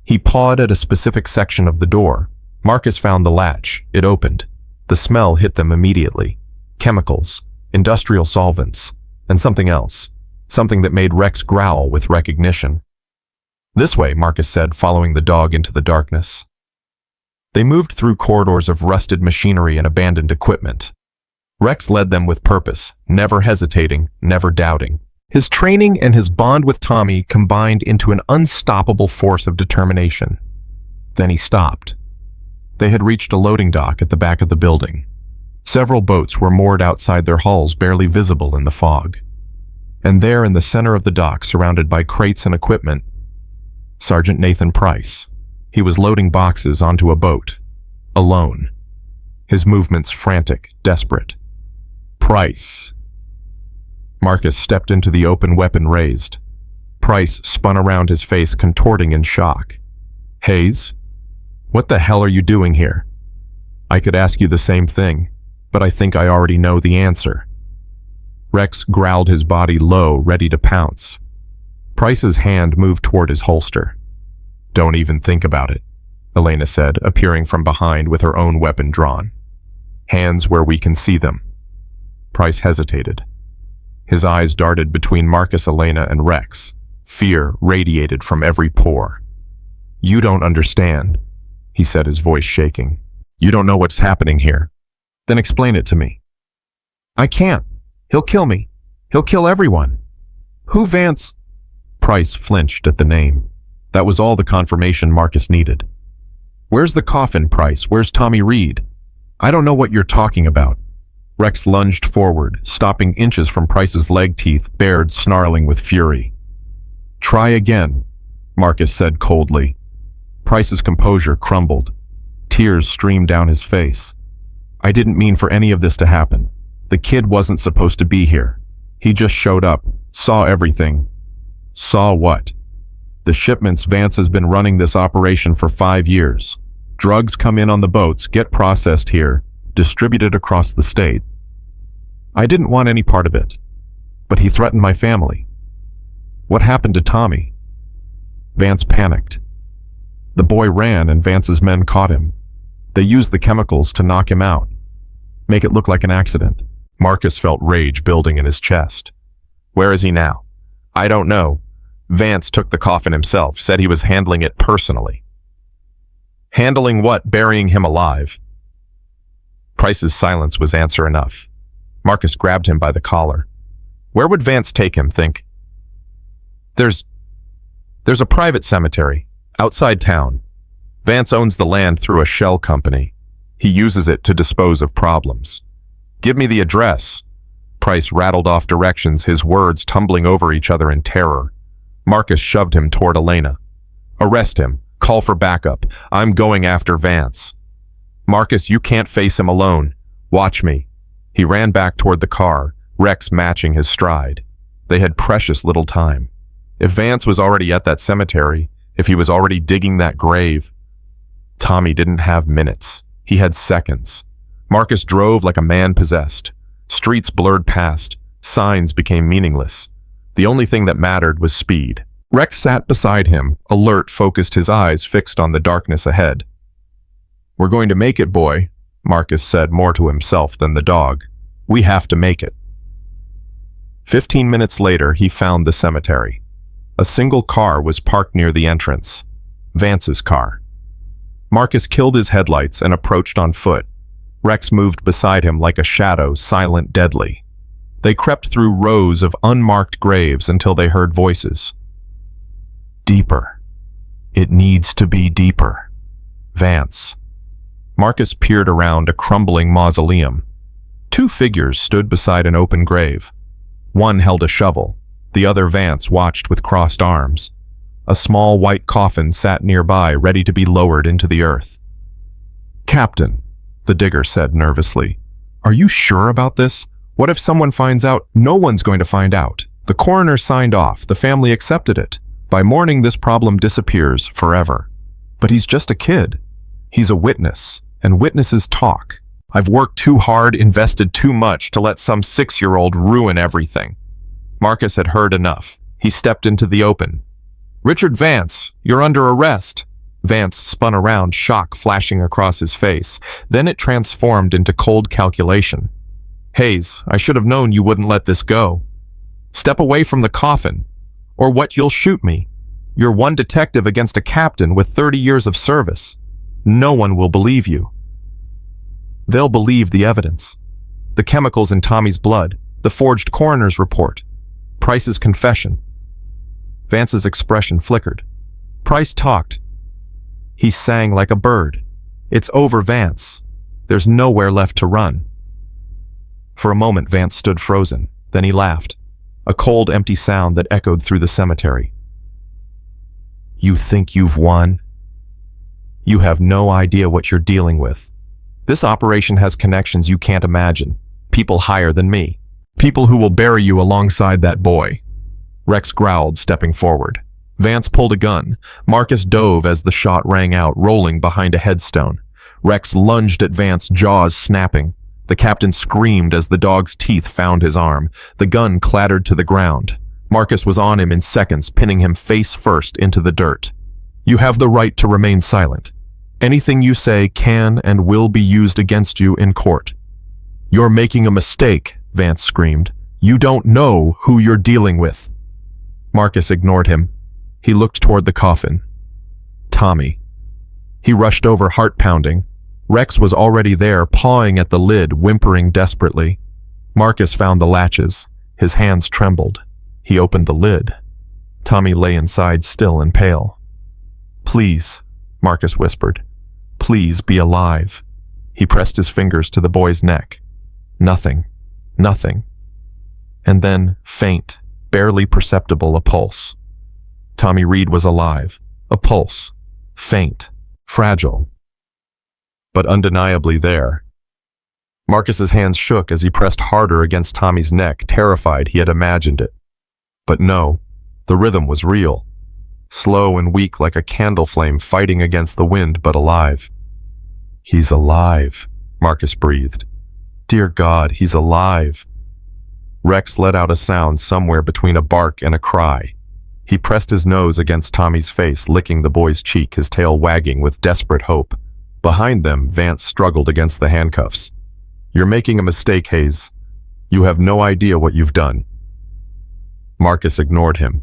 He pawed at a specific section of the door. Marcus found the latch. It opened. The smell hit them immediately. Chemicals, industrial solvents, and something else. Something that made Rex growl with recognition. "This way," Marcus said, following the dog into the darkness. They moved through corridors of rusted machinery and abandoned equipment. Rex led them with purpose, never hesitating, never doubting. His training and his bond with Tommy combined into an unstoppable force of determination. Then he stopped. They had reached a loading dock at the back of the building. Several boats were moored outside their hulls, barely visible in the fog. And there in the center of the dock, surrounded by crates and equipment, Sergeant Nathan Price. He was loading boxes onto a boat, alone. His movements frantic, desperate. "Price." Marcus stepped into the open, weapon raised. Price spun around, his face contorting in shock. "Hayes? What the hell are you doing here?" "I could ask you the same thing, but I think I already know the answer." Rex growled, his body low, ready to pounce. Price's hand moved toward his holster. "Don't even think about it," Elena said, appearing from behind with her own weapon drawn. "Hands where we can see them." Price hesitated. His eyes darted between Marcus, Elena, and Rex. Fear radiated from every pore. "You don't understand," he said, his voice shaking. "You don't know what's happening here." "Then explain it to me." "I can't. He'll kill me. He'll kill everyone." "Who Vance?" Price flinched at the name. That was all the confirmation Marcus needed. "Where's the coffin, Price? Where's Tommy Reed?" "I don't know what you're talking about." Rex lunged forward, stopping inches from Price's leg teeth, bared, snarling with fury. "Try again," Marcus said coldly. Price's composure crumbled. Tears streamed down his face. "I didn't mean for any of this to happen. The kid wasn't supposed to be here. He just showed up, saw everything." "Saw what?" "The shipments. Vance has been running this operation for 5 years. Drugs come in on the boats, get processed here, distributed across the state. I didn't want any part of it. But he threatened my family." "What happened to Tommy?" Vance panicked. "The boy ran and Vance's men caught him. They used the chemicals to knock him out. Make it look like an accident." Marcus felt rage building in his chest. "Where is he now?" "I don't know. Vance took the coffin himself, said he was handling it personally." "Handling what? Burying him alive?" Price's silence was answer enough. Marcus grabbed him by the collar. "Where would Vance take him, think?" There's a private cemetery, outside town. Vance owns the land through a shell company. He uses it to dispose of problems." "Give me the address." Price rattled off directions, his words tumbling over each other in terror. Marcus shoved him toward Elena. "Arrest him. Call for backup. I'm going after Vance." "Marcus, you can't face him alone. Watch me." He ran back toward the car, Rex matching his stride. They had precious little time. If Vance was already at that cemetery, if he was already digging that grave, Tommy didn't have minutes. He had seconds. Marcus drove like a man possessed. Streets blurred past. Signs became meaningless. The only thing that mattered was speed. Rex sat beside him, alert, focused, his eyes fixed on the darkness ahead. "We're going to make it, boy," Marcus said, more to himself than the dog. "We have to make it." 15 minutes later, he found the cemetery. A single car was parked near the entrance. Vance's car. Marcus killed his headlights and approached on foot. Rex moved beside him like a shadow, silent, deadly. They crept through rows of unmarked graves until they heard voices. "Deeper. It needs to be deeper. Vance." Marcus peered around a crumbling mausoleum. 2 figures stood beside an open grave. One held a shovel. The other, Vance, watched with crossed arms. A small white coffin sat nearby, ready to be lowered into the earth. "Captain," the digger said nervously, "are you sure about this? What if someone finds out?" "No one's going to find out. The coroner signed off. The family accepted it. By morning, this problem disappears forever." "But he's just a kid." "He's a witness, and witnesses talk. I've worked too hard, invested too much to let some 6-year-old ruin everything." Marcus had heard enough. He stepped into the open. "Richard Vance, you're under arrest." Vance spun around, shock flashing across his face. Then it transformed into cold calculation. "Hayes, I should have known you wouldn't let this go. Step away from the coffin, or what, you'll shoot me. You're one detective against a captain with 30 years of service. No one will believe you." "They'll believe the evidence. The chemicals in Tommy's blood, the forged coroner's report, Price's confession." Vance's expression flickered. Price talked. He sang like a bird. "It's over, Vance. There's nowhere left to run." For a moment, Vance stood frozen. Then he laughed. A cold, empty sound that echoed through the cemetery. "You think you've won? You have no idea what you're dealing with. This operation has connections you can't imagine. People higher than me. People who will bury you alongside that boy." Rex growled, stepping forward. Vance pulled a gun. Marcus dove as the shot rang out, rolling behind a headstone. Rex lunged at Vance, jaws snapping. The captain screamed as the dog's teeth found his arm. The gun clattered to the ground. Marcus was on him in seconds, pinning him face first into the dirt. "You have the right to remain silent. Anything you say can and will be used against you in court." "You're making a mistake," Vance screamed. "You don't know who you're dealing with." Marcus ignored him. He looked toward the coffin. Tommy. He rushed over, heart pounding. Rex was already there, pawing at the lid, whimpering desperately. Marcus found the latches. His hands trembled. He opened the lid. Tommy lay inside, still and pale. "Please," Marcus whispered. "Please be alive." He pressed his fingers to the boy's neck. Nothing. Nothing. And then, faint, barely perceptible, a pulse. Tommy Reed was alive. A pulse. Faint. Fragile. But undeniably there. Marcus's hands shook as he pressed harder against Tommy's neck, terrified he had imagined it. But no, the rhythm was real. Slow and weak like a candle flame fighting against the wind, but alive. "He's alive," Marcus breathed. "Dear God, he's alive." Rex let out a sound somewhere between a bark and a cry. He pressed his nose against Tommy's face, licking the boy's cheek, his tail wagging with desperate hope. Behind them, Vance struggled against the handcuffs. "You're making a mistake, Hayes. You have no idea what you've done." Marcus ignored him.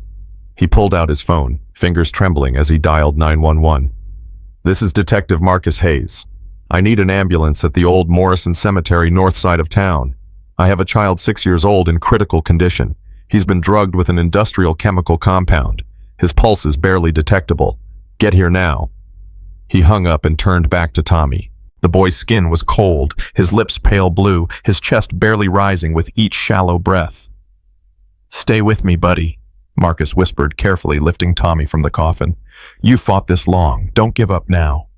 He pulled out his phone, fingers trembling as he dialed 911. "This is Detective Marcus Hayes. I need an ambulance at the old Morrison Cemetery north side of town. I have a child 6 years old in critical condition. He's been drugged with an industrial chemical compound. His pulse is barely detectable. Get here now." He hung up and turned back to Tommy. The boy's skin was cold, his lips pale blue, his chest barely rising with each shallow breath. "Stay with me, buddy," Marcus whispered, carefully lifting Tommy from the coffin. "You fought this long. Don't give up now."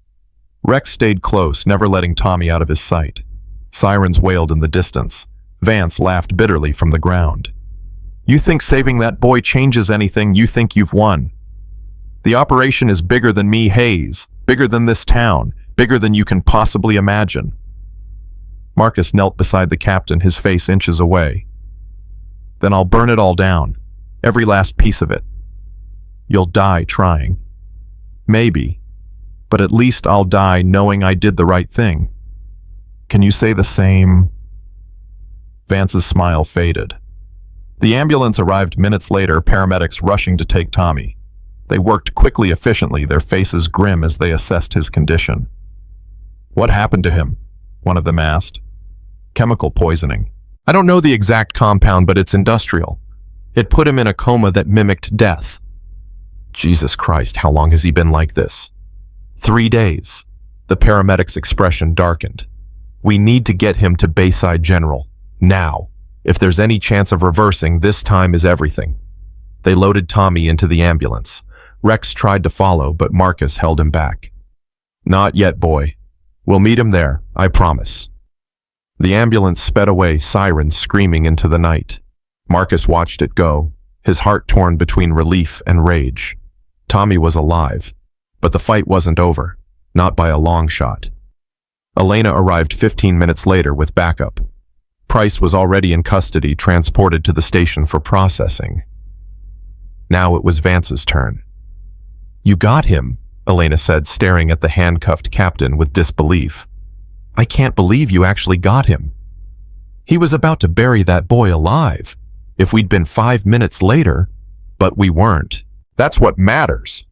Rex stayed close, never letting Tommy out of his sight. Sirens wailed in the distance. Vance laughed bitterly from the ground. "You think saving that boy changes anything? You think you've won. The operation is bigger than me, Hayes, bigger than this town, bigger than you can possibly imagine." Marcus knelt beside the captain, his face inches away. "Then I'll burn it all down, every last piece of it. You'll die trying. Maybe, but at least I'll die knowing I did the right thing. Can you say the same?" Vance's smile faded. The ambulance arrived minutes later, paramedics rushing to take Tommy. They worked quickly, efficiently, their faces grim as they assessed his condition. "What happened to him?" one of them asked. "Chemical poisoning. I don't know the exact compound, but it's industrial. It put him in a coma that mimicked death." "Jesus Christ, how long has he been like this?" 3 days. The paramedic's expression darkened. "We need to get him to Bayside General. Now. If there's any chance of reversing, this time is everything." They loaded Tommy into the ambulance. Rex tried to follow, but Marcus held him back. "Not yet, boy. We'll meet him there, I promise." The ambulance sped away, sirens screaming into the night. Marcus watched it go, his heart torn between relief and rage. Tommy was alive, but the fight wasn't over, not by a long shot. Elena arrived 15 minutes later with backup. Price was already in custody, transported to the station for processing. Now it was Vance's turn. "You got him," Elena said, staring at the handcuffed captain with disbelief. "I can't believe you actually got him. He was about to bury that boy alive. If we'd been 5 minutes later, but we weren't. That's what matters."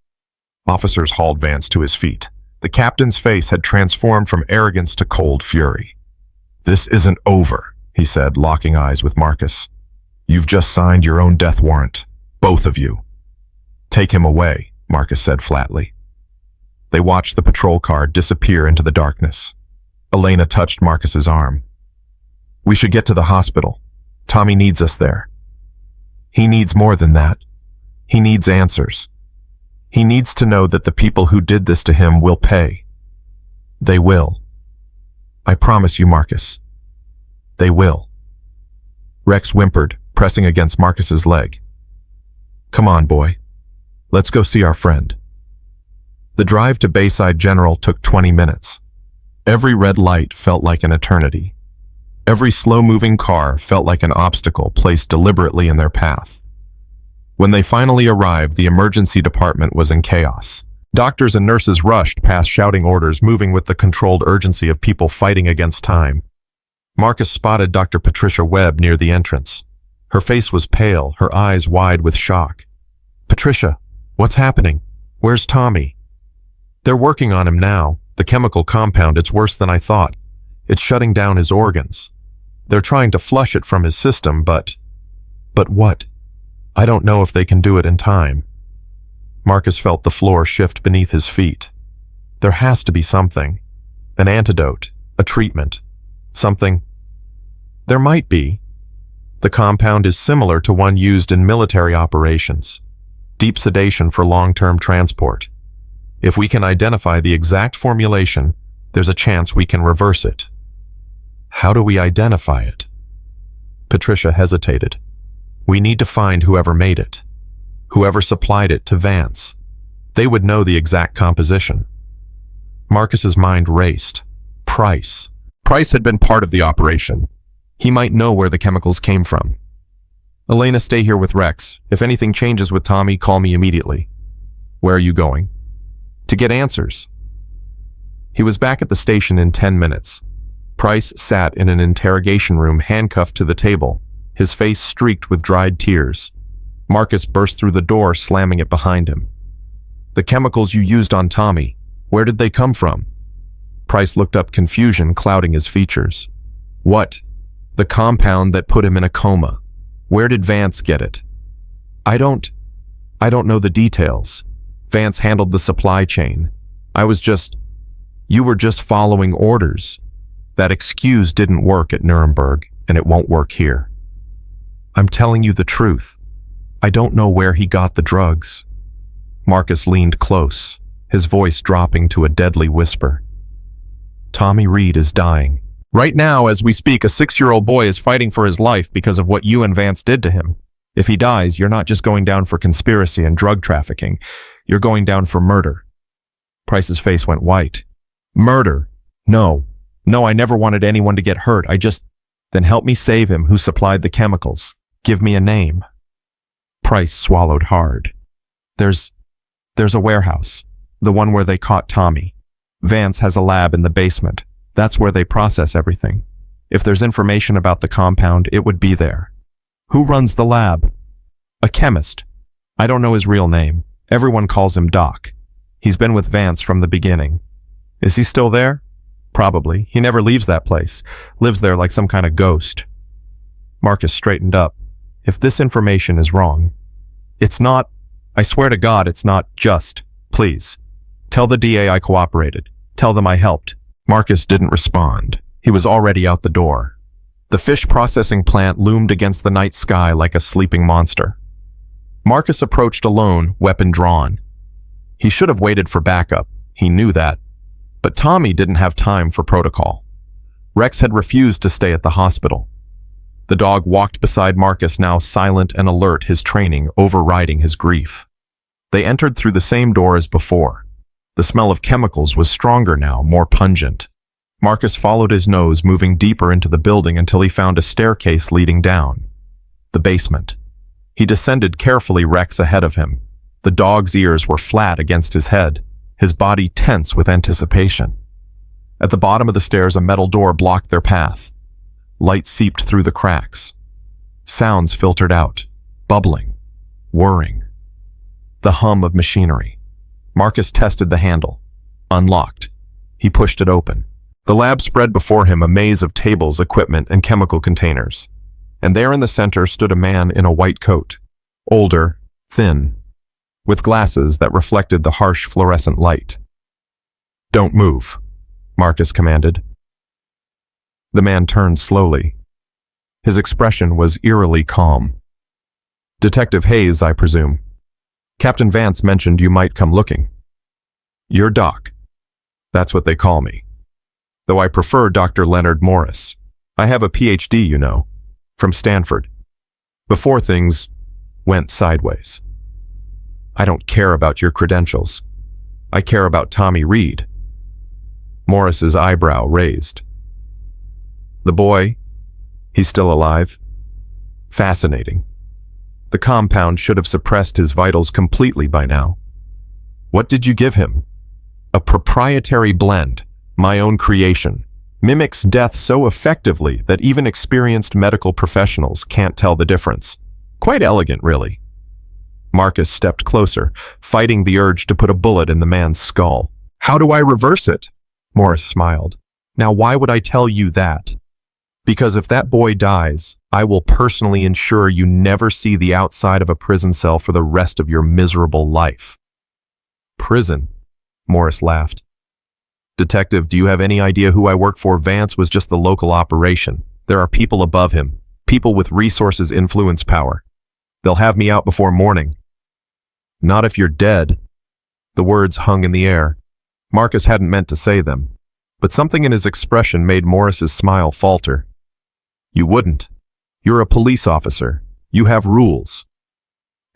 Officers hauled Vance to his feet. The captain's face had transformed from arrogance to cold fury. "This isn't over," he said, locking eyes with Marcus. "You've just signed your own death warrant, both of you." "Take him away," Marcus said flatly. They watched the patrol car disappear into the darkness. Elena touched Marcus's arm. "We should get to the hospital. Tommy needs us there. He needs more than that. He needs answers. He needs to know that the people who did this to him will pay. They will. I promise you, Marcus. They will." Rex whimpered, pressing against Marcus's leg. "Come on, boy. Let's go see our friend." The drive to Bayside General took 20 minutes. Every red light felt like an eternity. Every slow-moving car felt like an obstacle placed deliberately in their path. When they finally arrived, the emergency department was in chaos. Doctors and nurses rushed past, shouting orders, moving with the controlled urgency of people fighting against time. Marcus spotted Dr. Patricia Webb near the entrance. Her face was pale, her eyes wide with shock. Patricia, what's happening? Where's Tommy? They're working on him now. The chemical compound, it's worse than I thought. It's shutting down his organs. They're trying to flush it from his system, but what? I don't know if they can do it in time. Marcus felt the floor shift beneath his feet. There has to be something. An antidote, a treatment, something. There might be. The compound is similar to one used in military operations. Deep sedation for long-term transport. If we can identify the exact formulation, there's a chance we can reverse it. How do we identify it? Patricia hesitated. We need to find whoever made it. Whoever supplied it to Vance. They would know the exact composition. Marcus's mind raced. Price. Price had been part of the operation. He might know where the chemicals came from. Elena, stay here with Rex. If anything changes with Tommy, call me immediately. Where are you going? To get answers. He was back at the station in 10 minutes. Price sat in an interrogation room handcuffed to the table, his face streaked with dried tears. Marcus burst through the door, slamming it behind him. The chemicals you used on Tommy, where did they come from? Price looked up, confusion clouding his features. What? The compound that put him in a coma. Where did Vance get it? I don't know the details. Vance handled the supply chain. You were just following orders. That excuse didn't work at Nuremberg, and it won't work here. I'm telling you the truth. I don't know where he got the drugs. Marcus leaned close, his voice dropping to a deadly whisper. Tommy Reed is dying. Right now, as we speak, a 6-year-old boy is fighting for his life because of what you and Vance did to him. If he dies, you're not just going down for conspiracy and drug trafficking. You're going down for murder. Price's face went white. Murder? No, I never wanted anyone to get hurt. Then help me save him who supplied the chemicals. Give me a name. Price swallowed hard. There's a warehouse, the one where they caught Tommy. Vance has a lab in the basement. That's where they process everything. If there's information about the compound, it would be there. Who runs the lab? A chemist. I don't know his real name. Everyone calls him Doc. He's been with Vance from the beginning. Is he still there? Probably. He never leaves that place. Lives there like some kind of ghost. Marcus straightened up. If this information is wrong, it's not. I swear to God, it's not just. Please. Tell the DA I cooperated. Tell them I helped. Marcus didn't respond. He was already out the door. The fish processing plant loomed against the night sky like a sleeping monster. Marcus approached alone, weapon drawn. He should have waited for backup. He knew that. But Tommy didn't have time for protocol. Rex had refused to stay at the hospital. The dog walked beside Marcus, now silent and alert, his training overriding his grief. They entered through the same door as before. The smell of chemicals was stronger now, more pungent. Marcus followed his nose, moving deeper into the building until he found a staircase leading down. The basement. He descended carefully, Rex ahead of him. The dog's ears were flat against his head, his body tense with anticipation. At the bottom of the stairs, a metal door blocked their path. Light seeped through the cracks. Sounds filtered out, bubbling, whirring. The hum of machinery. Marcus tested the handle. Unlocked. He pushed it open. The lab spread before him, a maze of tables, equipment, and chemical containers. And there in the center stood a man in a white coat. Older, thin, with glasses that reflected the harsh fluorescent light. Don't move, Marcus commanded. The man turned slowly. His expression was eerily calm. Detective Hayes, I presume. Captain Vance mentioned you might come looking. You're Doc. That's what they call me. Though I prefer Dr. Leonard Morris. I have a PhD, you know, from Stanford. Before things went sideways. I don't care about your credentials. I care about Tommy Reed. Morris's eyebrow raised. The boy, he's still alive. Fascinating. The compound should have suppressed his vitals completely by now. What did you give him? A proprietary blend, my own creation. Mimics death so effectively that even experienced medical professionals can't tell the difference. Quite elegant, really. Marcus stepped closer, fighting the urge to put a bullet in the man's skull. How do I reverse it? Morris smiled. Now why would I tell you that? Because if that boy dies, I will personally ensure you never see the outside of a prison cell for the rest of your miserable life. Prison? Morris laughed. Detective, do you have any idea who I work for? Vance was just the local operation. There are people above him, people with resources, influence, power. They'll have me out before morning. Not if you're dead. The words hung in the air. Marcus hadn't meant to say them, but something in his expression made Morris's smile falter. You wouldn't. You're a police officer. You have rules.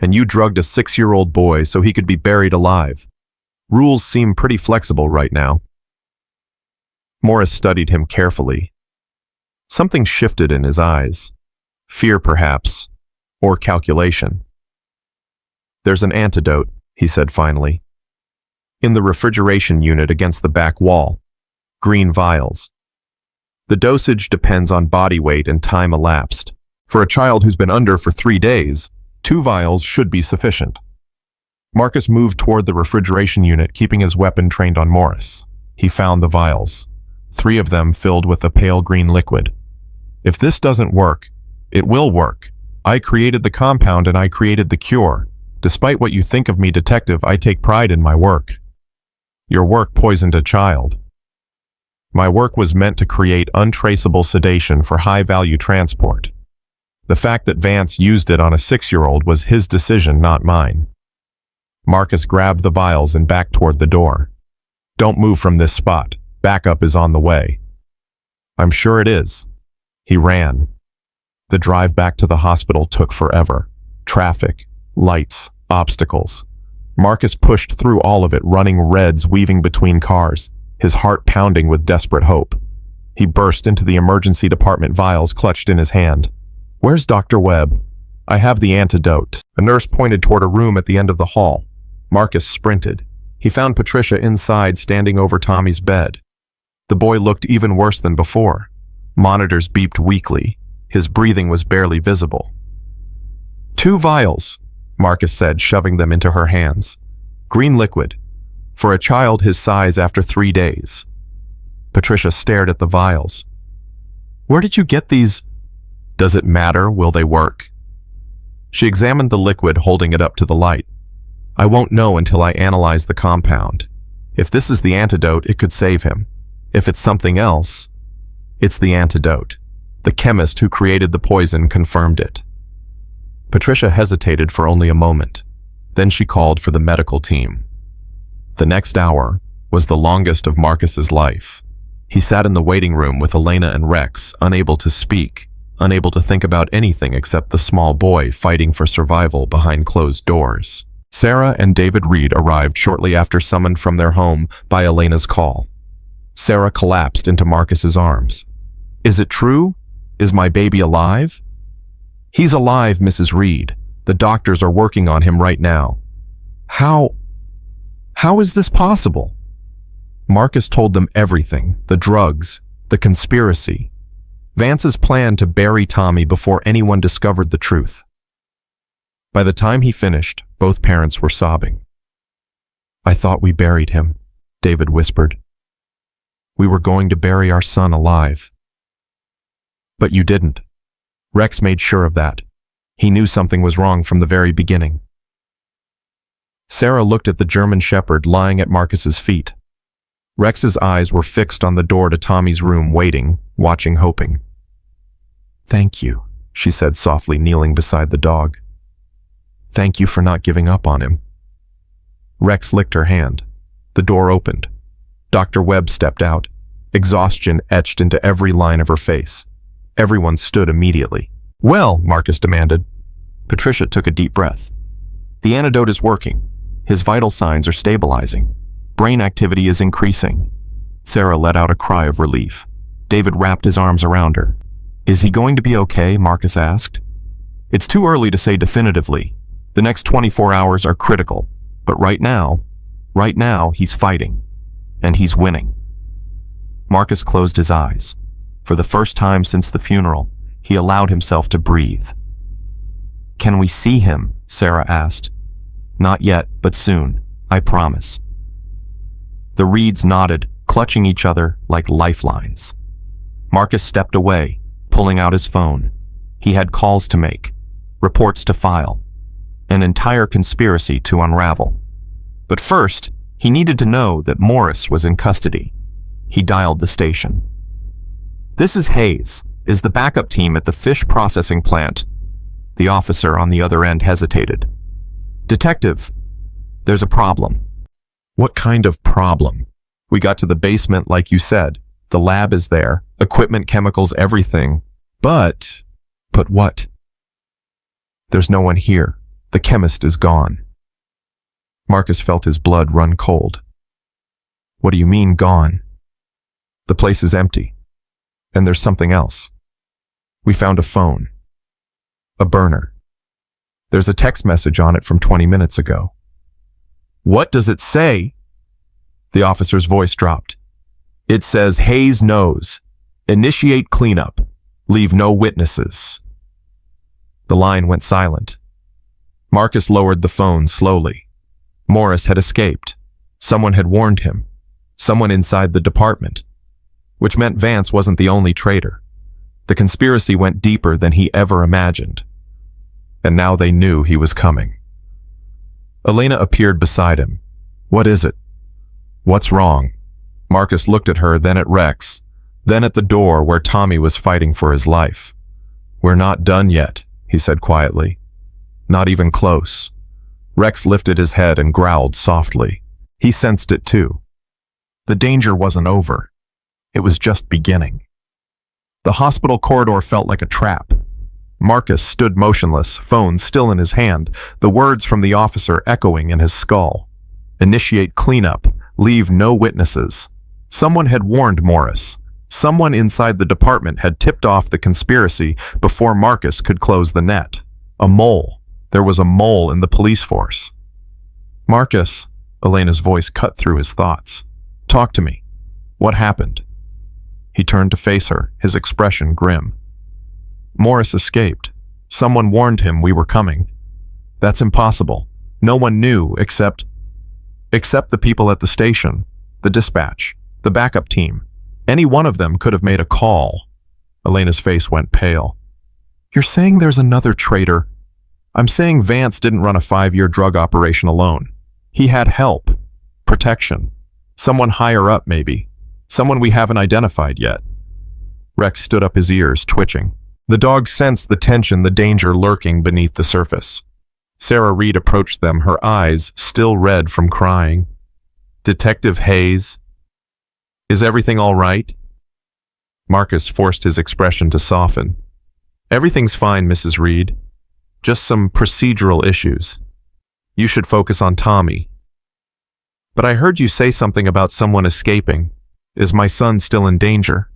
And you drugged a 6-year-old boy so he could be buried alive. Rules seem pretty flexible right now. Morris studied him carefully. Something shifted in his eyes. Fear, perhaps, or calculation. There's an antidote, he said finally. In the refrigeration unit against the back wall. Green vials. The dosage depends on body weight and time elapsed. For a child who's been under for 3 days, 2 vials should be sufficient. Marcus moved toward the refrigeration unit, keeping his weapon trained on Morris. He found the vials, 3 of them filled with a pale green liquid. If this doesn't work, it will work. I created the compound and I created the cure. Despite what you think of me, detective, I take pride in my work. Your work poisoned a child. My work was meant to create untraceable sedation for high-value transport. The fact that Vance used it on a 6-year-old was his decision, not mine. Marcus grabbed the vials and backed toward the door. Don't move from this spot. Backup is on the way. I'm sure it is. He ran. The drive back to the hospital took forever. Traffic, lights, obstacles. Marcus pushed through all of it, running reds weaving between cars, his heart pounding with desperate hope. He burst into the emergency department, vials clutched in his hand. Where's Dr. Webb? I have the antidote. A nurse pointed toward a room at the end of the hall. Marcus sprinted. He found Patricia inside, standing over Tommy's bed. The boy looked even worse than before. Monitors beeped weakly. His breathing was barely visible. 2 vials, Marcus said, shoving them into her hands. Green liquid. For a child his size after 3 days. Patricia stared at the vials. Where did you get these? Does it matter? Will they work? She examined the liquid, holding it up to the light. I won't know until I analyze the compound. If this is the antidote, it could save him. If it's something else, it's the antidote. The chemist who created the poison confirmed it. Patricia hesitated for only a moment. Then she called for the medical team. The next hour was the longest of Marcus's life. He sat in the waiting room with Elena and Rex, unable to speak, unable to think about anything except the small boy fighting for survival behind closed doors. Sarah and David Reed arrived shortly after, summoned from their home by Elena's call. Sarah collapsed into Marcus's arms. Is it true? Is my baby alive? He's alive, Mrs. Reed. The doctors are working on him right now. How is this possible? Marcus told them everything, the drugs, the conspiracy. Vance's plan to bury Tommy before anyone discovered the truth. By the time he finished, both parents were sobbing. I thought we buried him, David whispered. We were going to bury our son alive. But you didn't. Rex made sure of that. He knew something was wrong from the very beginning. Sarah looked at the German shepherd lying at Marcus's feet. Rex's eyes were fixed on the door to Tommy's room, waiting, watching, hoping. Thank you, she said softly, kneeling beside the dog. Thank you for not giving up on him. Rex licked her hand. The door opened. Dr. Webb stepped out, exhaustion etched into every line of her face. Everyone stood immediately. Well, Marcus demanded. Patricia took a deep breath. The antidote is working. His vital signs are stabilizing. Brain activity is increasing. Sarah let out a cry of relief. David wrapped his arms around her. Is he going to be okay? Marcus asked. It's too early to say definitively. The next 24 hours are critical. But right now, he's fighting. And he's winning. Marcus closed his eyes. For the first time since the funeral, he allowed himself to breathe. Can we see him? Sarah asked. Not yet, but soon. I promise. The Reeds nodded, clutching each other like lifelines. Marcus stepped away, pulling out his phone. He had calls to make, reports to file, an entire conspiracy to unravel. But first, he needed to know that Morris was in custody. He dialed the station. "This is Hayes, is the backup team at the fish processing plant." The officer on the other end hesitated. "Detective, there's a problem." "What kind of problem?" "We got to the basement like you said. The lab is there, equipment, chemicals, everything. But what?" "There's no one here. The chemist is gone." Marcus felt his blood run cold. "What do you mean, gone?" "The place is empty. And there's something else. We found a phone. A burner. There's a text message on it from 20 minutes ago." "What does it say?" The officer's voice dropped. "It says Hayes knows. Initiate cleanup. Leave no witnesses." The line went silent. Marcus lowered the phone slowly. Morris had escaped. Someone had warned him. Someone inside the department. Which meant Vance wasn't the only traitor. The conspiracy went deeper than he ever imagined. And now they knew he was coming. Elena appeared beside him. "What is it?" "What's wrong?" Marcus looked at her, then at Rex, then at the door where Tommy was fighting for his life. "We're not done yet," he said quietly. "Not even close." Rex lifted his head and growled softly. He sensed it too. The danger wasn't over. It was just beginning. The hospital corridor felt like a trap. Marcus stood motionless, phone still in his hand, the words from the officer echoing in his skull. Initiate cleanup. Leave no witnesses. Someone had warned Morris. Someone inside the department had tipped off the conspiracy before Marcus could close the net. A mole. There was a mole in the police force. "Marcus," Elena's voice cut through his thoughts. "Talk to me. What happened?" He turned to face her, his expression grim. "Morris escaped. Someone warned him we were coming. That's impossible. No one knew except the people at the station, the dispatch, the backup team. Any one of them could have made a call." Elena's face went pale. "You're saying there's another traitor?" "I'm saying Vance didn't run a 5-year drug operation alone. He had help, protection, someone higher up maybe, someone we haven't identified yet." Rex stood up, his ears twitching. The dog sensed the tension, the danger lurking beneath the surface. Sarah Reed approached them, her eyes still red from crying. "Detective Hayes, is everything all right?" Marcus forced his expression to soften. "Everything's fine, Mrs. Reed. Just some procedural issues. You should focus on Tommy." "But I heard you say something about someone escaping. Is my son still in danger?"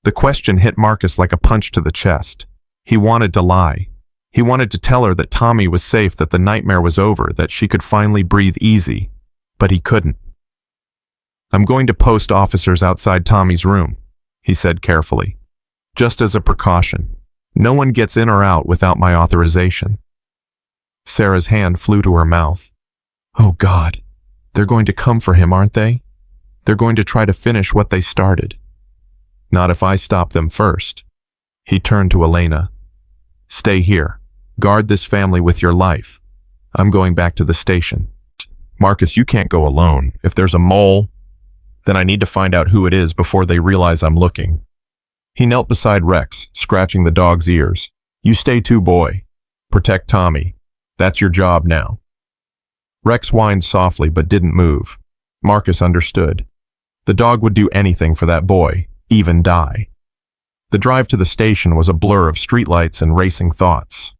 The question hit Marcus like a punch to the chest. He wanted to lie. He wanted to tell her that Tommy was safe, that the nightmare was over, that she could finally breathe easy. But he couldn't. "I'm going to post officers outside Tommy's room," he said carefully. "Just as a precaution. No one gets in or out without my authorization." Sarah's hand flew to her mouth. "Oh God, they're going to come for him, aren't they? They're going to try to finish what they started." "Not if I stop them first." He turned to Elena. "Stay here. Guard this family with your life. I'm going back to the station." "Marcus, you can't go alone. If there's a mole, then I need to find out who it is before they realize I'm looking." He knelt beside Rex, scratching the dog's ears. "You stay too, boy. Protect Tommy. That's your job now." Rex whined softly but didn't move. Marcus understood. The dog would do anything for that boy, even die. The drive to the station was a blur of streetlights and racing thoughts.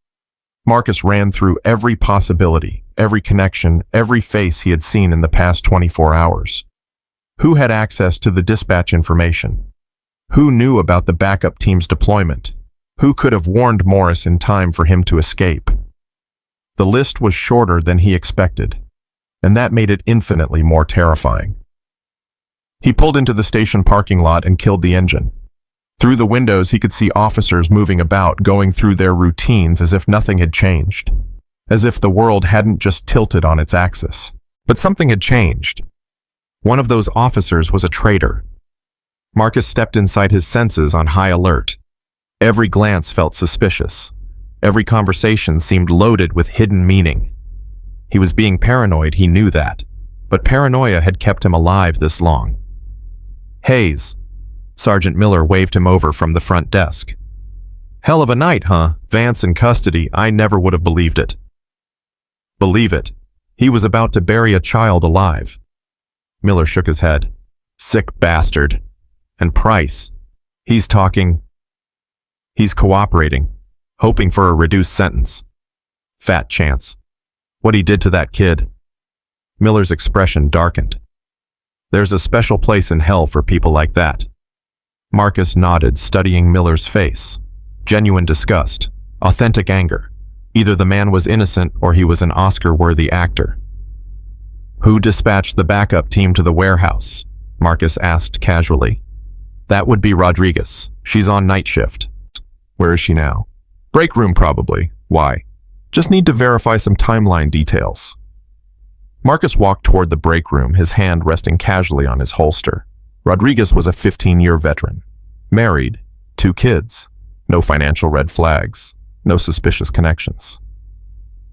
Marcus ran through every possibility, every connection, every face he had seen in the past 24 hours. Who had access to the dispatch information? Who knew about the backup team's deployment? Who could have warned Morris in time for him to escape? The list was shorter than he expected, and that made it infinitely more terrifying. He pulled into the station parking lot and killed the engine. Through the windows, he could see officers moving about, going through their routines as if nothing had changed. as if the world hadn't just tilted on its axis. But something had changed. One of those officers was a traitor. Marcus stepped inside his senses on high alert. Every glance felt suspicious. Every conversation seemed loaded with hidden meaning. He was being paranoid, he knew that, but paranoia had kept him alive this long. "Hayes." Sergeant Miller waved him over from the front desk. "Hell of a night, huh? Vance in custody. I never would have believed it." Believe it. He was about to bury a child alive. Miller shook his head. "Sick bastard. And Price. He's talking. He's cooperating, hoping for a reduced sentence. Fat chance. What he did to that kid." Miller's expression darkened. "There's a special place in hell for people like that." Marcus nodded, studying Miller's face. Genuine disgust, authentic anger. Either the man was innocent or he was an Oscar-worthy actor. "Who dispatched the backup team to the warehouse?" Marcus asked casually. "That would be Rodriguez. She's on night shift." "Where is she now?" "Break room, probably. Why?" "Just need to verify some timeline details." Marcus walked toward the break room, his hand resting casually on his holster. Rodriguez was a 15-year veteran. Married, 2 kids. No financial red flags. No suspicious connections.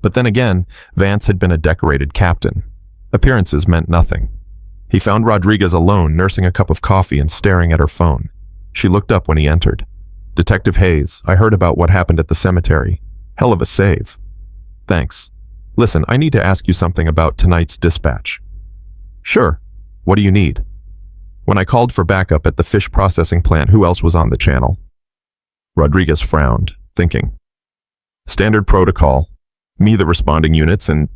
But then again, Vance had been a decorated captain. Appearances meant nothing. He found Rodriguez alone, nursing a cup of coffee and staring at her phone. She looked up when he entered. "Detective Hayes, I heard about what happened at the cemetery. Hell of a save." "Thanks. Listen, I need to ask you something about tonight's dispatch." "Sure. What do you need?" "When I called for backup at the fish processing plant, who else was on the channel?" Rodriguez frowned, thinking. "Standard protocol. Me, the responding units, and..."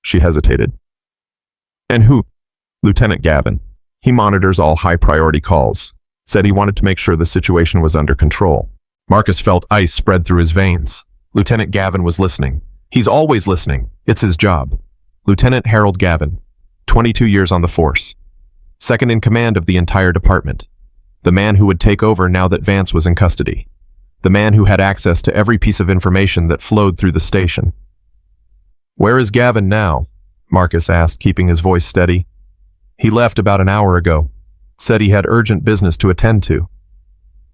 She hesitated. "And who?" "Lieutenant Gavin. He monitors all high-priority calls. Said he wanted to make sure the situation was under control." Marcus felt ice spread through his veins. Lieutenant Gavin was listening. He's always listening. It's his job. Lieutenant Harold Gavin, 22 years on the force. Second in command of the entire department. The man who would take over now that Vance was in custody. The man who had access to every piece of information that flowed through the station. "Where is Gavin now?" Marcus asked, keeping his voice steady. "He left about an hour ago. Said he had urgent business to attend to."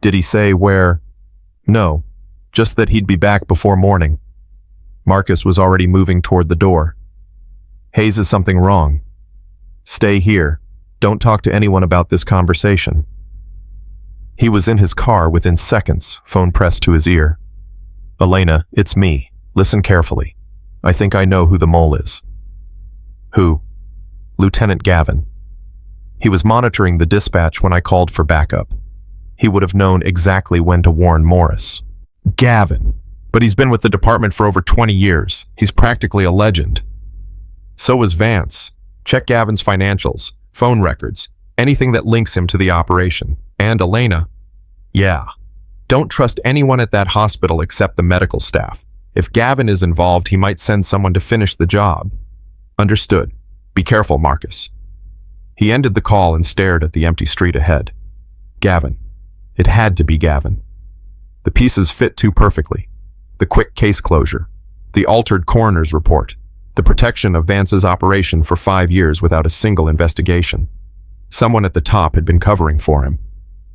"Did he say where?" "No, just that he'd be back before morning." Marcus was already moving toward the door. "Hayes, is something wrong? Stay here. Don't talk to anyone about this conversation." He was in his car within seconds, phone pressed to his ear. "Elena, it's me. Listen carefully. I think I know who the mole is." "Who?" "Lieutenant Gavin. He was monitoring the dispatch when I called for backup. He would have known exactly when to warn Morris." "Gavin. But he's been with the department for over 20 years. He's practically a legend." "So was Vance. Check Gavin's financials, phone records, anything that links him to the operation. And Elena." "Yeah. Don't trust anyone at that hospital except the medical staff. If Gavin is involved, he might send someone to finish the job." "Understood. Be careful, Marcus." He ended the call and stared at the empty street ahead. Gavin. It had to be Gavin. The pieces fit too perfectly. The quick case closure. The altered coroner's report. The protection of Vance's operation for 5 years without a single investigation. Someone at the top had been covering for him.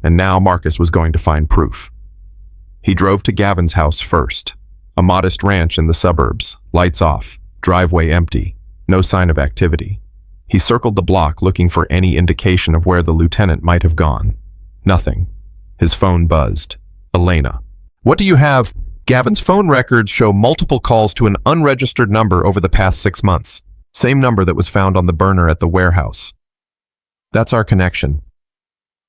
And now Marcus was going to find proof. He drove to Gavin's house first. A modest ranch in the suburbs, lights off, driveway empty, no sign of activity. He circled the block looking for any indication of where the lieutenant might have gone. Nothing. His phone buzzed. Elena. "What do you have?" "Gavin's phone records show multiple calls to an unregistered number over the past 6 months. Same number that was found on the burner at the warehouse." "That's our connection."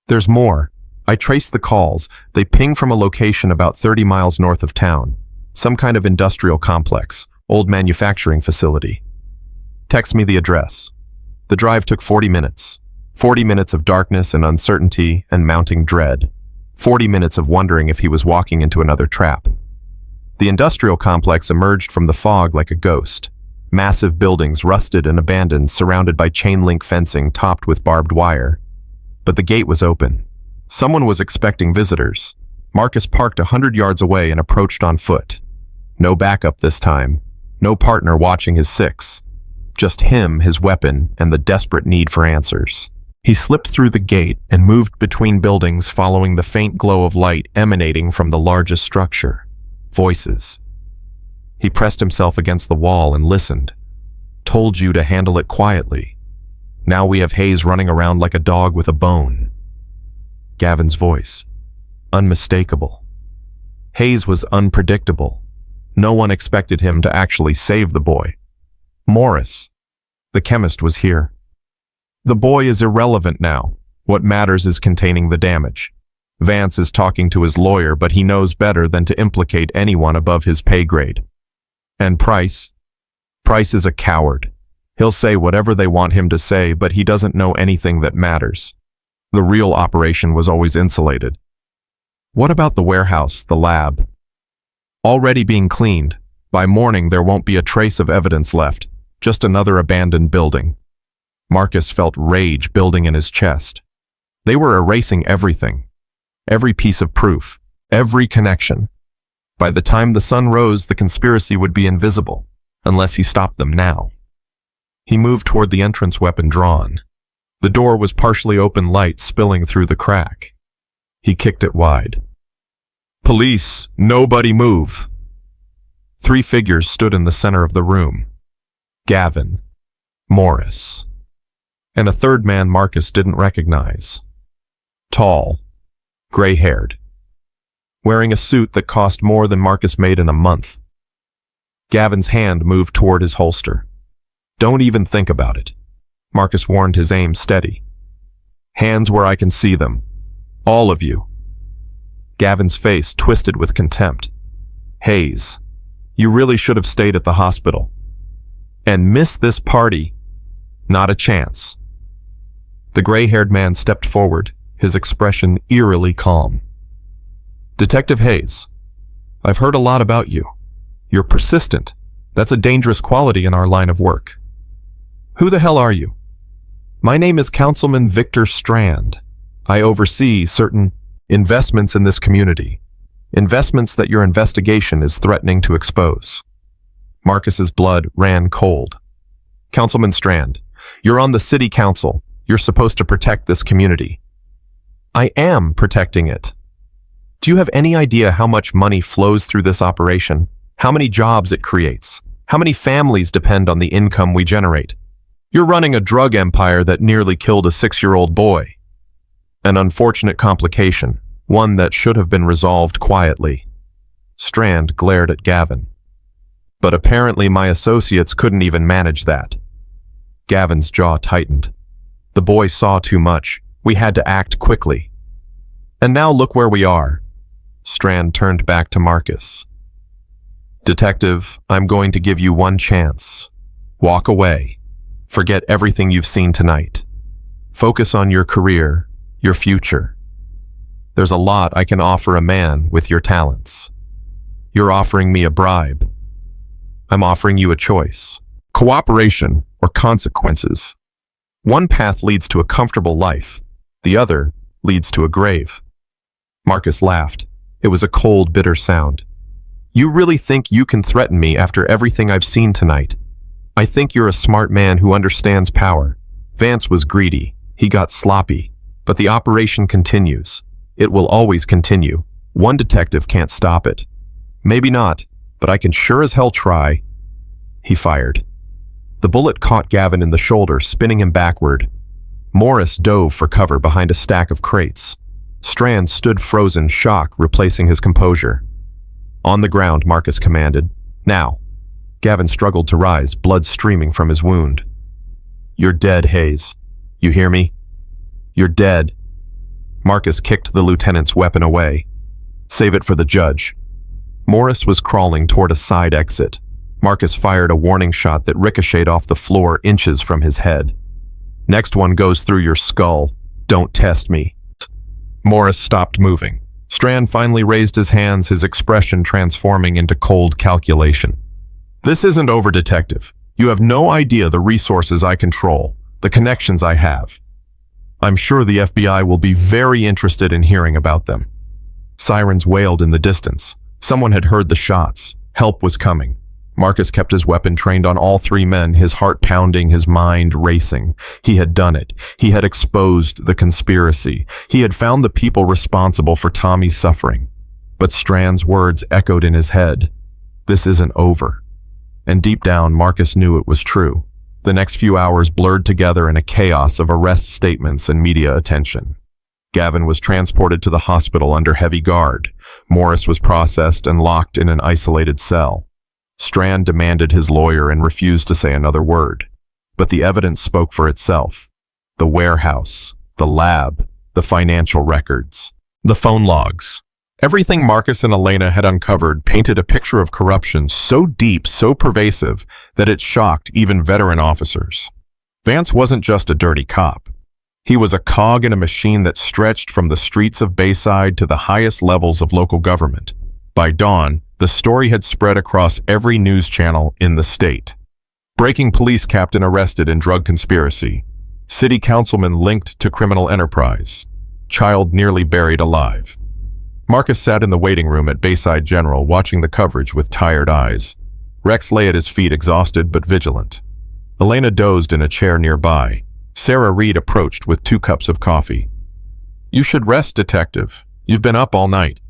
"There's more. I traced the calls. They ping from a location about 30 miles north of town. Some kind of industrial complex, old manufacturing facility. Text me the address." The drive took 40 minutes. 40 minutes of darkness and uncertainty and mounting dread. 40 minutes of wondering if he was walking into another trap. The industrial complex emerged from the fog like a ghost. Massive buildings, rusted and abandoned, surrounded by chain-link fencing topped with barbed wire. But the gate was open. Someone was expecting visitors. Marcus parked 100 yards away and approached on foot. No backup this time. No partner watching his six. Just him, his weapon, and the desperate need for answers. He slipped through the gate and moved between buildings, following the faint glow of light emanating from the largest structure. Voices. He pressed himself against the wall and listened. Told you to handle it quietly. Now we have Hayes running around like a dog with a bone. Gavin's voice. Unmistakable. Hayes was unpredictable. No one expected him to actually save the boy. Morris, the chemist, was here. The boy is irrelevant now. What matters is containing the damage. Vance is talking to his lawyer, but he knows better than to implicate anyone above his pay grade. And Price? Price is a coward. He'll say whatever they want him to say, but he doesn't know anything that matters. The real operation was always insulated. What about the warehouse, the lab? Already being cleaned. By morning, there won't be a trace of evidence left, just another abandoned building. Marcus felt rage building in his chest. They were erasing everything. Every piece of proof. Every connection. By the time the sun rose, the conspiracy would be invisible, unless he stopped them now. He moved toward the entrance, weapon drawn. The door was partially open, light spilling through the crack. He kicked it wide. Police, nobody move. 3 figures stood in the center of the room. Gavin, Morris, and a third man Marcus didn't recognize. Tall, gray-haired, wearing a suit that cost more than Marcus made in a month. Gavin's hand moved toward his holster. Don't even think about it. Marcus warned, his aim steady. Hands where I can see them. All of you. Gavin's face twisted with contempt. Hayes, you really should have stayed at the hospital. And missed this party. Not a chance. The gray-haired man stepped forward, his expression eerily calm. Detective Hayes, I've heard a lot about you. You're persistent. That's a dangerous quality in our line of work. Who the hell are you? My name is Councilman Victor Strand. I oversee certain investments in this community. Investments that your investigation is threatening to expose. Marcus's blood ran cold. Councilman Strand, you're on the city council. You're supposed to protect this community. I am protecting it. Do you have any idea how much money flows through this operation? How many jobs it creates? How many families depend on the income we generate? You're running a drug empire that nearly killed a 6-year-old boy. An unfortunate complication, one that should have been resolved quietly. Strand glared at Gavin. But apparently my associates couldn't even manage that. Gavin's jaw tightened. The boy saw too much. We had to act quickly. And now look where we are. Strand turned back to Marcus. Detective, I'm going to give you one chance. Walk away. Forget everything you've seen tonight. Focus on your career, your future. There's a lot I can offer a man with your talents. You're offering me a bribe. I'm offering you a choice. Cooperation or consequences. One path leads to a comfortable life. The other leads to a grave. Marcus laughed. It was a cold, bitter sound. You really think you can threaten me after everything I've seen tonight? I think you're a smart man who understands power. Vance was greedy. He got sloppy. But the operation continues. It will always continue. One detective can't stop it. Maybe not, but I can sure as hell try. He fired. The bullet caught Gavin in the shoulder, spinning him backward. Morris dove for cover behind a stack of crates. Strand stood frozen, shock replacing his composure. On the ground, Marcus commanded. Now. Gavin struggled to rise, blood streaming from his wound. You're dead, Hayes. You hear me? You're dead. Marcus kicked the lieutenant's weapon away. Save it for the judge. Morris was crawling toward a side exit. Marcus fired a warning shot that ricocheted off the floor inches from his head. Next one goes through your skull. Don't test me. Morris stopped moving. Strand finally raised his hands, his expression transforming into cold calculation. This isn't over, detective. You have no idea the resources I control, the connections I have. I'm sure the FBI will be very interested in hearing about them. Sirens wailed in the distance. Someone had heard the shots. Help was coming. Marcus kept his weapon trained on all three men, his heart pounding, his mind racing. He had done it. He had exposed the conspiracy. He had found the people responsible for Tommy's suffering. But Strand's words echoed in his head. This isn't over. And deep down, Marcus knew it was true. The next few hours blurred together in a chaos of arrest statements and media attention. Gavin was transported to the hospital under heavy guard. Morris was processed and locked in an isolated cell. Strand demanded his lawyer and refused to say another word. But the evidence spoke for itself. The warehouse, the lab, the financial records, the phone logs. Everything Marcus and Elena had uncovered painted a picture of corruption so deep, so pervasive, that it shocked even veteran officers. Vance wasn't just a dirty cop. He was a cog in a machine that stretched from the streets of Bayside to the highest levels of local government. By dawn, the story had spread across every news channel in the state. Breaking police captain arrested in drug conspiracy. City councilman linked to criminal enterprise. Child nearly buried alive. Marcus sat in the waiting room at Bayside General, watching the coverage with tired eyes. Rex lay at his feet, exhausted but vigilant. Elena dozed in a chair nearby. Sarah Reed approached with 2 cups of coffee. "You should rest, detective. You've been up all night."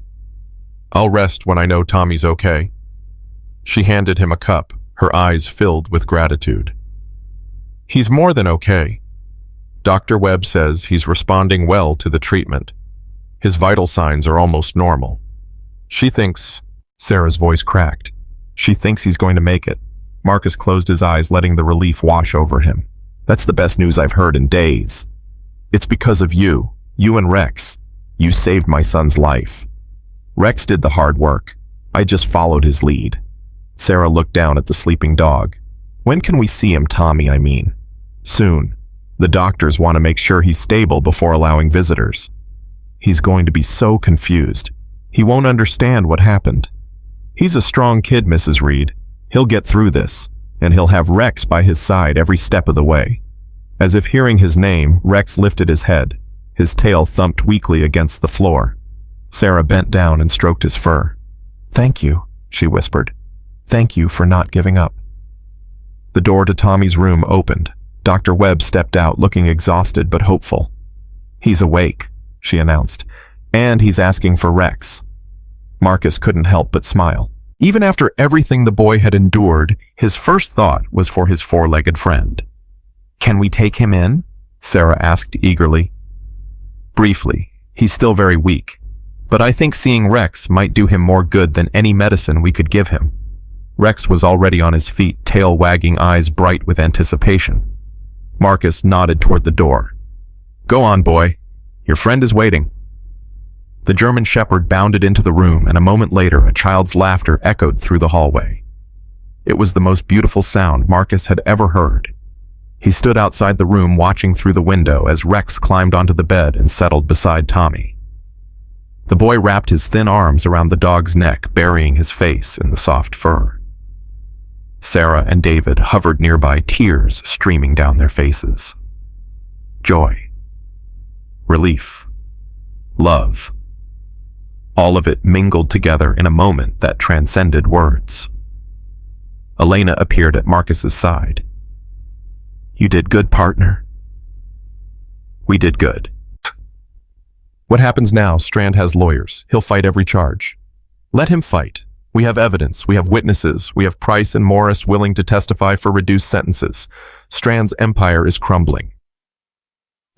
"I'll rest when I know Tommy's okay." She handed him a cup, her eyes filled with gratitude. "He's more than okay. Dr. Webb says he's responding well to the treatment. His vital signs are almost normal. She thinks—" Sarah's voice cracked. "She thinks he's going to make it." Marcus closed his eyes, letting the relief wash over him. "That's the best news I've heard in days. It's because of you and Rex. You saved my son's life. Rex did the hard work. I just followed his lead." Sarah looked down at the sleeping dog. "When can we see him, Tommy, I mean?" "Soon. The doctors want to make sure he's stable before allowing visitors. He's going to be so confused. He won't understand what happened. He's a strong kid, Mrs. Reed. He'll get through this, and he'll have Rex by his side every step of the way." As if hearing his name, Rex lifted his head. His tail thumped weakly against the floor. Sarah bent down and stroked his fur. "Thank you," she whispered. "Thank you for not giving up." The door to Tommy's room opened. Dr. Webb stepped out, looking exhausted but hopeful. "He's awake," she announced, "and he's asking for Rex." Marcus couldn't help but smile. Even after everything the boy had endured, his first thought was for his 4-legged friend. "Can we take him in?" Sarah asked eagerly. "Briefly. He's still very weak. But I think seeing Rex might do him more good than any medicine we could give him." Rex was already on his feet, tail wagging, eyes bright with anticipation. Marcus nodded toward the door. "Go on, boy. Your friend is waiting." The German shepherd bounded into the room, and a moment later a child's laughter echoed through the hallway. It was the most beautiful sound Marcus had ever heard. He stood outside the room, watching through the window as Rex climbed onto the bed and settled beside Tommy. The boy wrapped his thin arms around the dog's neck, burying his face in the soft fur. Sarah and David hovered nearby, tears streaming down their faces. Joy. Relief. Love. All of it mingled together in a moment that transcended words. Elena appeared at Marcus's side. "You did good, partner." "We did good." "What happens now? Strand has lawyers. He'll fight every charge." "Let him fight. We have evidence. We have witnesses. We have Price and Morris willing to testify for reduced sentences. Strand's empire is crumbling."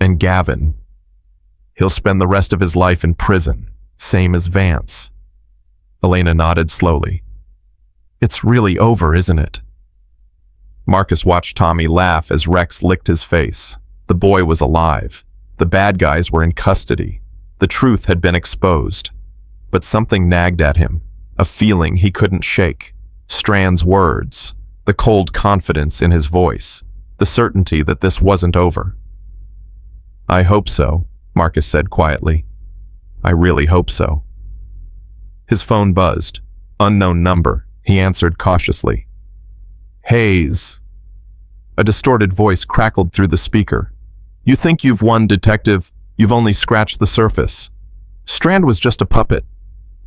"And Gavin. He'll spend the rest of his life in prison, same as Vance." Elena nodded slowly. "It's really over, isn't it?" Marcus watched Tommy laugh as Rex licked his face. The boy was alive. The bad guys were in custody. The truth had been exposed. But something nagged at him, a feeling he couldn't shake. Strand's words, the cold confidence in his voice, the certainty that this wasn't over. "I hope so," Marcus said quietly. "I really hope so." His phone buzzed. Unknown number. He answered cautiously. "Hayes." A distorted voice crackled through the speaker. "You think you've won, detective. You've only scratched the surface. Strand was just a puppet.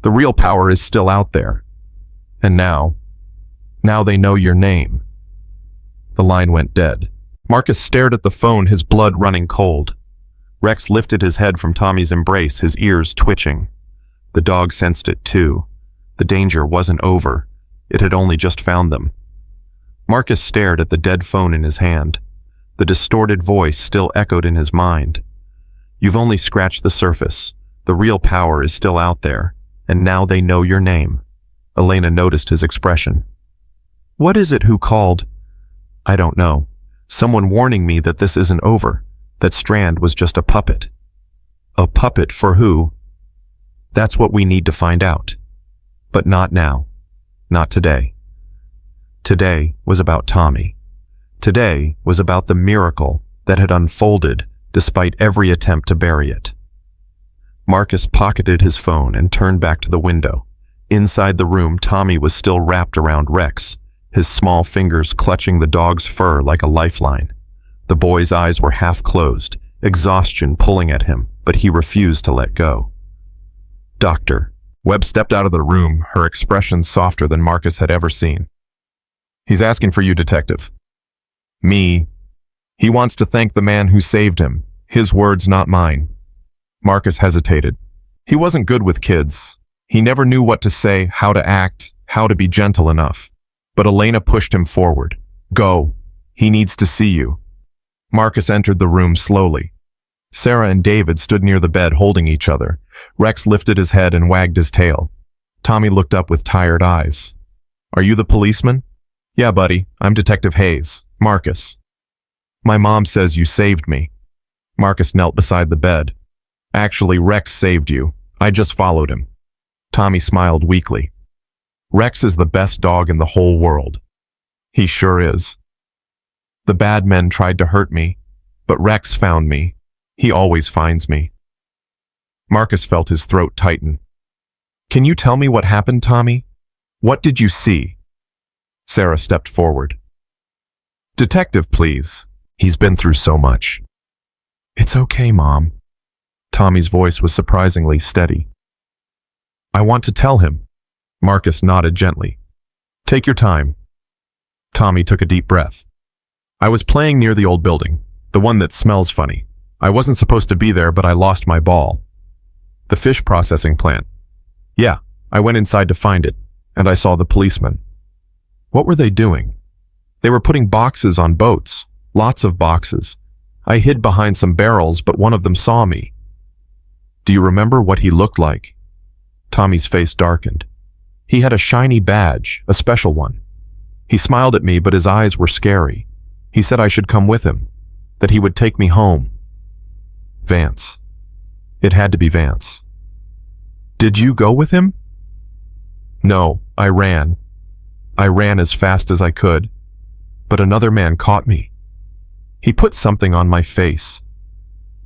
The real power is still out there. And now, Now they know your name." The line went dead. Marcus stared at the phone, his blood running cold. Rex lifted his head from Tommy's embrace, his ears twitching. The dog sensed it too. The danger wasn't over. It had only just found them. Marcus stared at the dead phone in his hand. The distorted voice still echoed in his mind. "You've only scratched the surface. The real power is still out there, and now they know your name." Elena noticed his expression. "What is it? Who called?" "I don't know. Someone warning me that this isn't over, that Strand was just a puppet." "A puppet for who?" "That's what we need to find out. But not now. Not today. Today was about Tommy. Today was about the miracle that had unfolded despite every attempt to bury it." Marcus pocketed his phone and turned back to the window. Inside the room, Tommy was still wrapped around Rex, his small fingers clutching the dog's fur like a lifeline. The boy's eyes were half closed, exhaustion pulling at him, but he refused to let go. "Doctor." Webb stepped out of the room, her expression softer than Marcus had ever seen. "He's asking for you, Detective." "Me?" "He wants to thank the man who saved him. His words, not mine." Marcus hesitated. He wasn't good with kids. He never knew what to say, how to act, how to be gentle enough. But Elena pushed him forward. "Go. He needs to see you." Marcus entered the room slowly. Sarah and David stood near the bed holding each other. Rex lifted his head and wagged his tail. Tommy looked up with tired eyes. "Are you the policeman?" "Yeah, buddy. I'm Detective Hayes. Marcus." "My mom says you saved me." Marcus knelt beside the bed. "Actually, Rex saved you. I just followed him." Tommy smiled weakly. "Rex is the best dog in the whole world." "He sure is." "The bad men tried to hurt me, but Rex found me. He always finds me." Marcus felt his throat tighten. "Can you tell me what happened, Tommy? What did you see?" Sarah stepped forward. "Detective, please. He's been through so much." "It's okay, Mom." Tommy's voice was surprisingly steady. "I want to tell him." Marcus nodded gently. "Take your time." Tommy took a deep breath. "I was playing near the old building, the one that smells funny. I wasn't supposed to be there, but I lost my ball. The fish processing plant. Yeah, I went inside to find it, and I saw the policeman." "What were they doing?" "They were putting boxes on boats, lots of boxes. I hid behind some barrels, but one of them saw me." "Do you remember what he looked like?" Tommy's face darkened. "He had a shiny badge, a special one. He smiled at me, but his eyes were scary. He said I should come with him, that he would take me home." "Vance. It had to be Vance." "Did you go with him?" "No, I ran. I ran as fast as I could, but another man caught me. He put something on my face,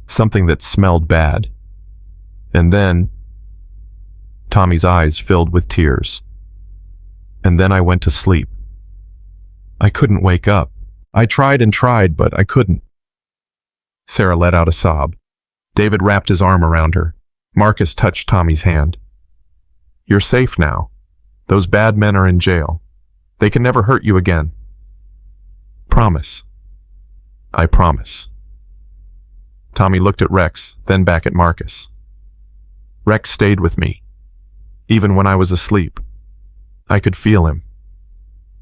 something that smelled bad. And then..." Tommy's eyes filled with tears. "And then I went to sleep. I couldn't wake up. I tried and tried, but I couldn't." Sarah let out a sob. David wrapped his arm around her. Marcus touched Tommy's hand. "You're safe now. Those bad men are in jail. They can never hurt you again. Promise." "I promise." Tommy looked at Rex, then back at Marcus. "Rex stayed with me, even when I was asleep. I could feel him.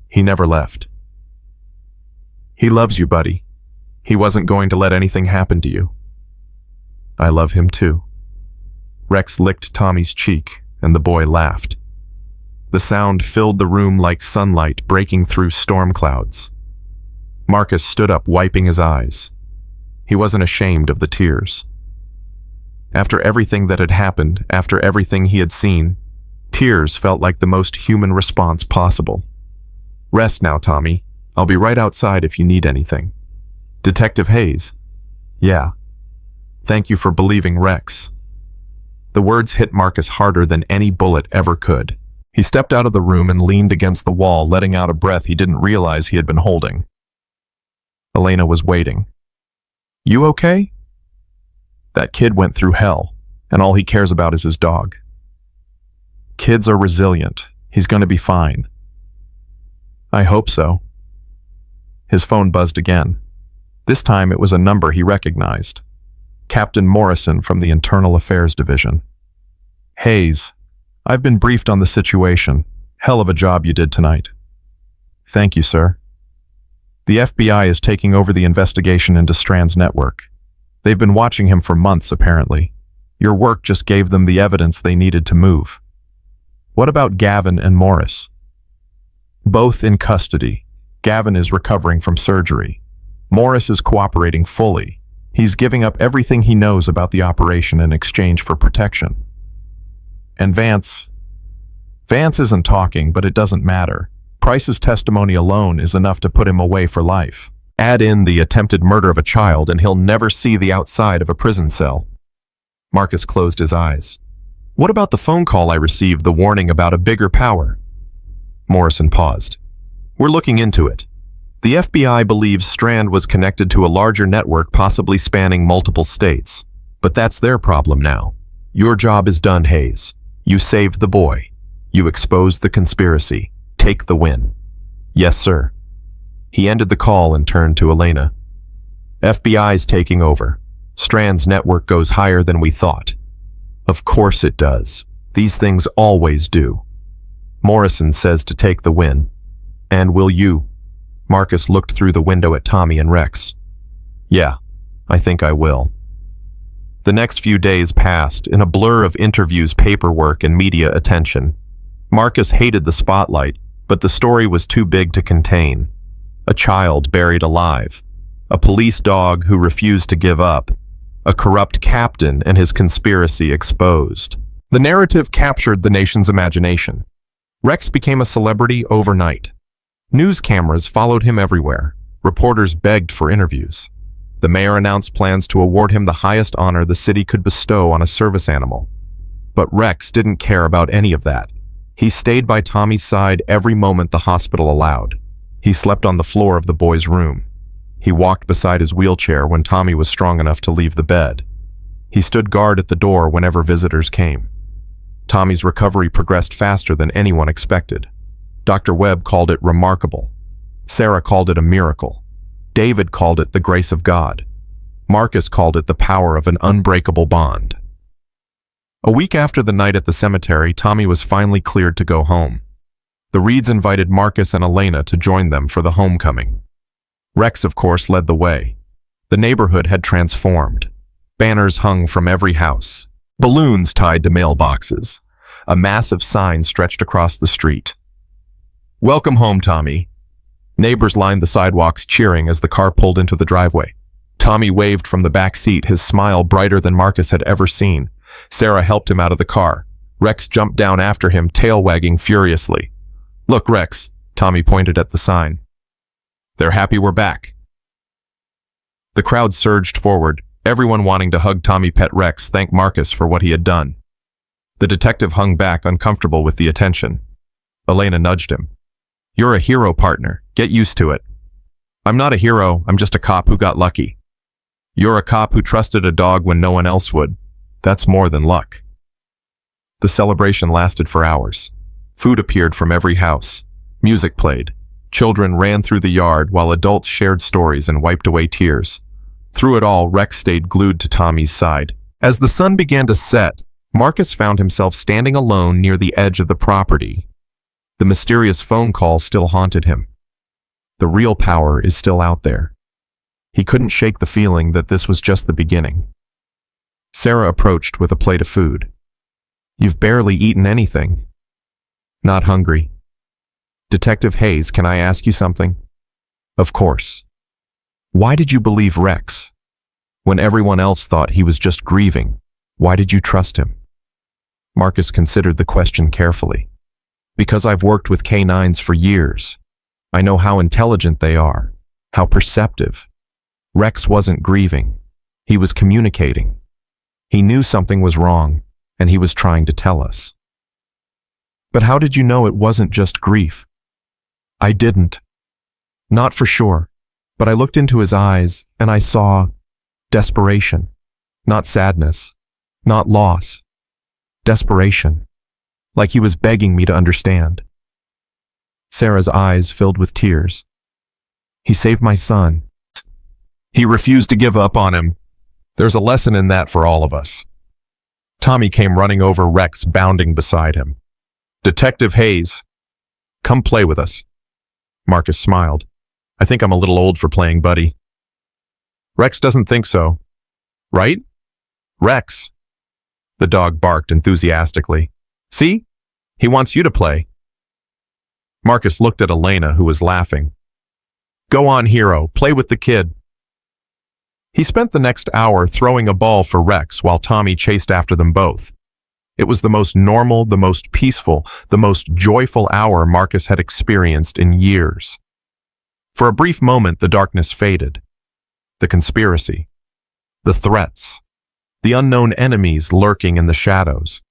He never left. He loves you, buddy. He wasn't going to let anything happen to you." "I love him too." Rex licked Tommy's cheek, and the boy laughed. The sound filled the room like sunlight breaking through storm clouds. Marcus stood up, wiping his eyes. He wasn't ashamed of the tears. After everything that had happened, after everything he had seen, tears felt like the most human response possible. "Rest now, Tommy. I'll be right outside if you need anything." "Detective Hayes." "Yeah. Thank you for believing Rex." The words hit Marcus harder than any bullet ever could. He stepped out of the room and leaned against the wall, letting out a breath he didn't realize he had been holding. Elena was waiting. "You okay?" "That kid went through hell, and all he cares about is his dog." "Kids are resilient. He's going to be fine." I hope so. His phone buzzed again. This time it was a number he recognized. Captain Morrison from the Internal Affairs Division. Hayes, I've been briefed on the situation. Hell of a job you did tonight. Thank you, sir. The FBI is taking over the investigation into Strand's network. They've been watching him for months, apparently. Your work just gave them the evidence they needed to move. What about Gavin and Morris? Both in custody. Gavin is recovering from surgery. Morris is cooperating fully. He's giving up everything he knows about the operation in exchange for protection. And Vance isn't talking, but it doesn't matter. Price's testimony alone is enough to put him away for life. Add in the attempted murder of a child and he'll never see the outside of a prison cell. Marcus closed his eyes. What about the phone call I received, the warning about a bigger power? Morrison paused. We're looking into it. The FBI believes Strand was connected to a larger network possibly spanning multiple states. But that's their problem now. Your job is done, Hayes. You saved the boy. You exposed the conspiracy. Take the win. Yes, sir. He ended the call and turned to Elena. FBI's taking over. Strand's network goes higher than we thought. Of course it does. These things always do. Morrison says to take the win. And will you? Marcus looked through the window at Tommy and Rex. Yeah, I think I will. The next few days passed in a blur of interviews, paperwork, and media attention. Marcus hated the spotlight, but the story was too big to contain. A child buried alive. A police dog who refused to give up. A corrupt captain and his conspiracy exposed. The narrative captured the nation's imagination. Rex became a celebrity overnight. News cameras followed him everywhere. Reporters begged for interviews. The mayor announced plans to award him the highest honor the city could bestow on a service animal. But Rex didn't care about any of that. He stayed by Tommy's side every moment the hospital allowed. He slept on the floor of the boy's room. He walked beside his wheelchair when Tommy was strong enough to leave the bed. He stood guard at the door whenever visitors came. Tommy's recovery progressed faster than anyone expected. Dr. Webb called it remarkable. Sarah called it a miracle. David called it the grace of God. Marcus called it the power of an unbreakable bond. A week after the night at the cemetery, Tommy was finally cleared to go home. The Reeds invited Marcus and Elena to join them for the homecoming. Rex, of course, led the way. The neighborhood had transformed. Banners hung from every house. Balloons tied to mailboxes. A massive sign stretched across the street. Welcome home, Tommy. Neighbors lined the sidewalks cheering as the car pulled into the driveway. Tommy waved from the back seat, his smile brighter than Marcus had ever seen. Sarah helped him out of the car. Rex jumped down after him, tail wagging furiously. Look, Rex, Tommy pointed at the sign. They're happy we're back. The crowd surged forward, everyone wanting to hug Tommy Pet Rex, thank Marcus for what he had done. The detective hung back, uncomfortable with the attention. Elena nudged him. You're a hero, partner. Get used to it. I'm not a hero, I'm just a cop who got lucky. You're a cop who trusted a dog when no one else would. That's more than luck. The celebration lasted for hours. Food appeared from every house. Music played. Children ran through the yard while adults shared stories and wiped away tears. Through it all, Rex stayed glued to Tommy's side. As the sun began to set, Marcus found himself standing alone near the edge of the property. The mysterious phone call still haunted him. The real power is still out there. He couldn't shake the feeling that this was just the beginning. Sarah approached with a plate of food. You've barely eaten anything. Not hungry. Detective Hayes, can I ask you something? Of course. Why did you believe Rex? When everyone else thought he was just grieving, why did you trust him? Marcus considered the question carefully. Because I've worked with canines for years. I know how intelligent they are, how perceptive. Rex wasn't grieving. He was communicating. He knew something was wrong, and he was trying to tell us. But how did you know it wasn't just grief? I didn't. Not for sure, but I looked into his eyes and I saw desperation, not sadness, not loss. Desperation, like he was begging me to understand. Sarah's eyes filled with tears. He saved my son. He refused to give up on him. There's a lesson in that for all of us. Tommy came running over Rex, bounding beside him. Detective Hayes, come play with us. Marcus smiled. I think I'm a little old for playing buddy. Rex doesn't think so. Right? Rex. The dog barked enthusiastically. See? He wants you to play. Marcus looked at Elena, who was laughing. Go on, hero. Play with the kid. He spent the next hour throwing a ball for Rex while Tommy chased after them both. It was the most normal, the most peaceful, the most joyful hour Marcus had experienced in years. For a brief moment, the darkness faded. The conspiracy, the threats, the unknown enemies lurking in the shadows.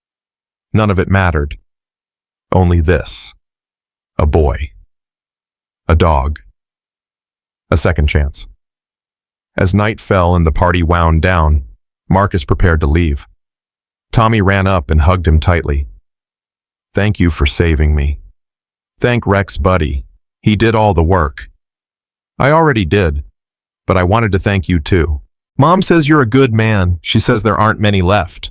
None of it mattered. Only this. A boy. A dog. A second chance. As night fell and the party wound down, Marcus prepared to leave. Tommy ran up and hugged him tightly. Thank you for saving me. Thank Rex, buddy. He did all the work. I already did, but I wanted to thank you too. Mom says you're a good man. She says there aren't many left.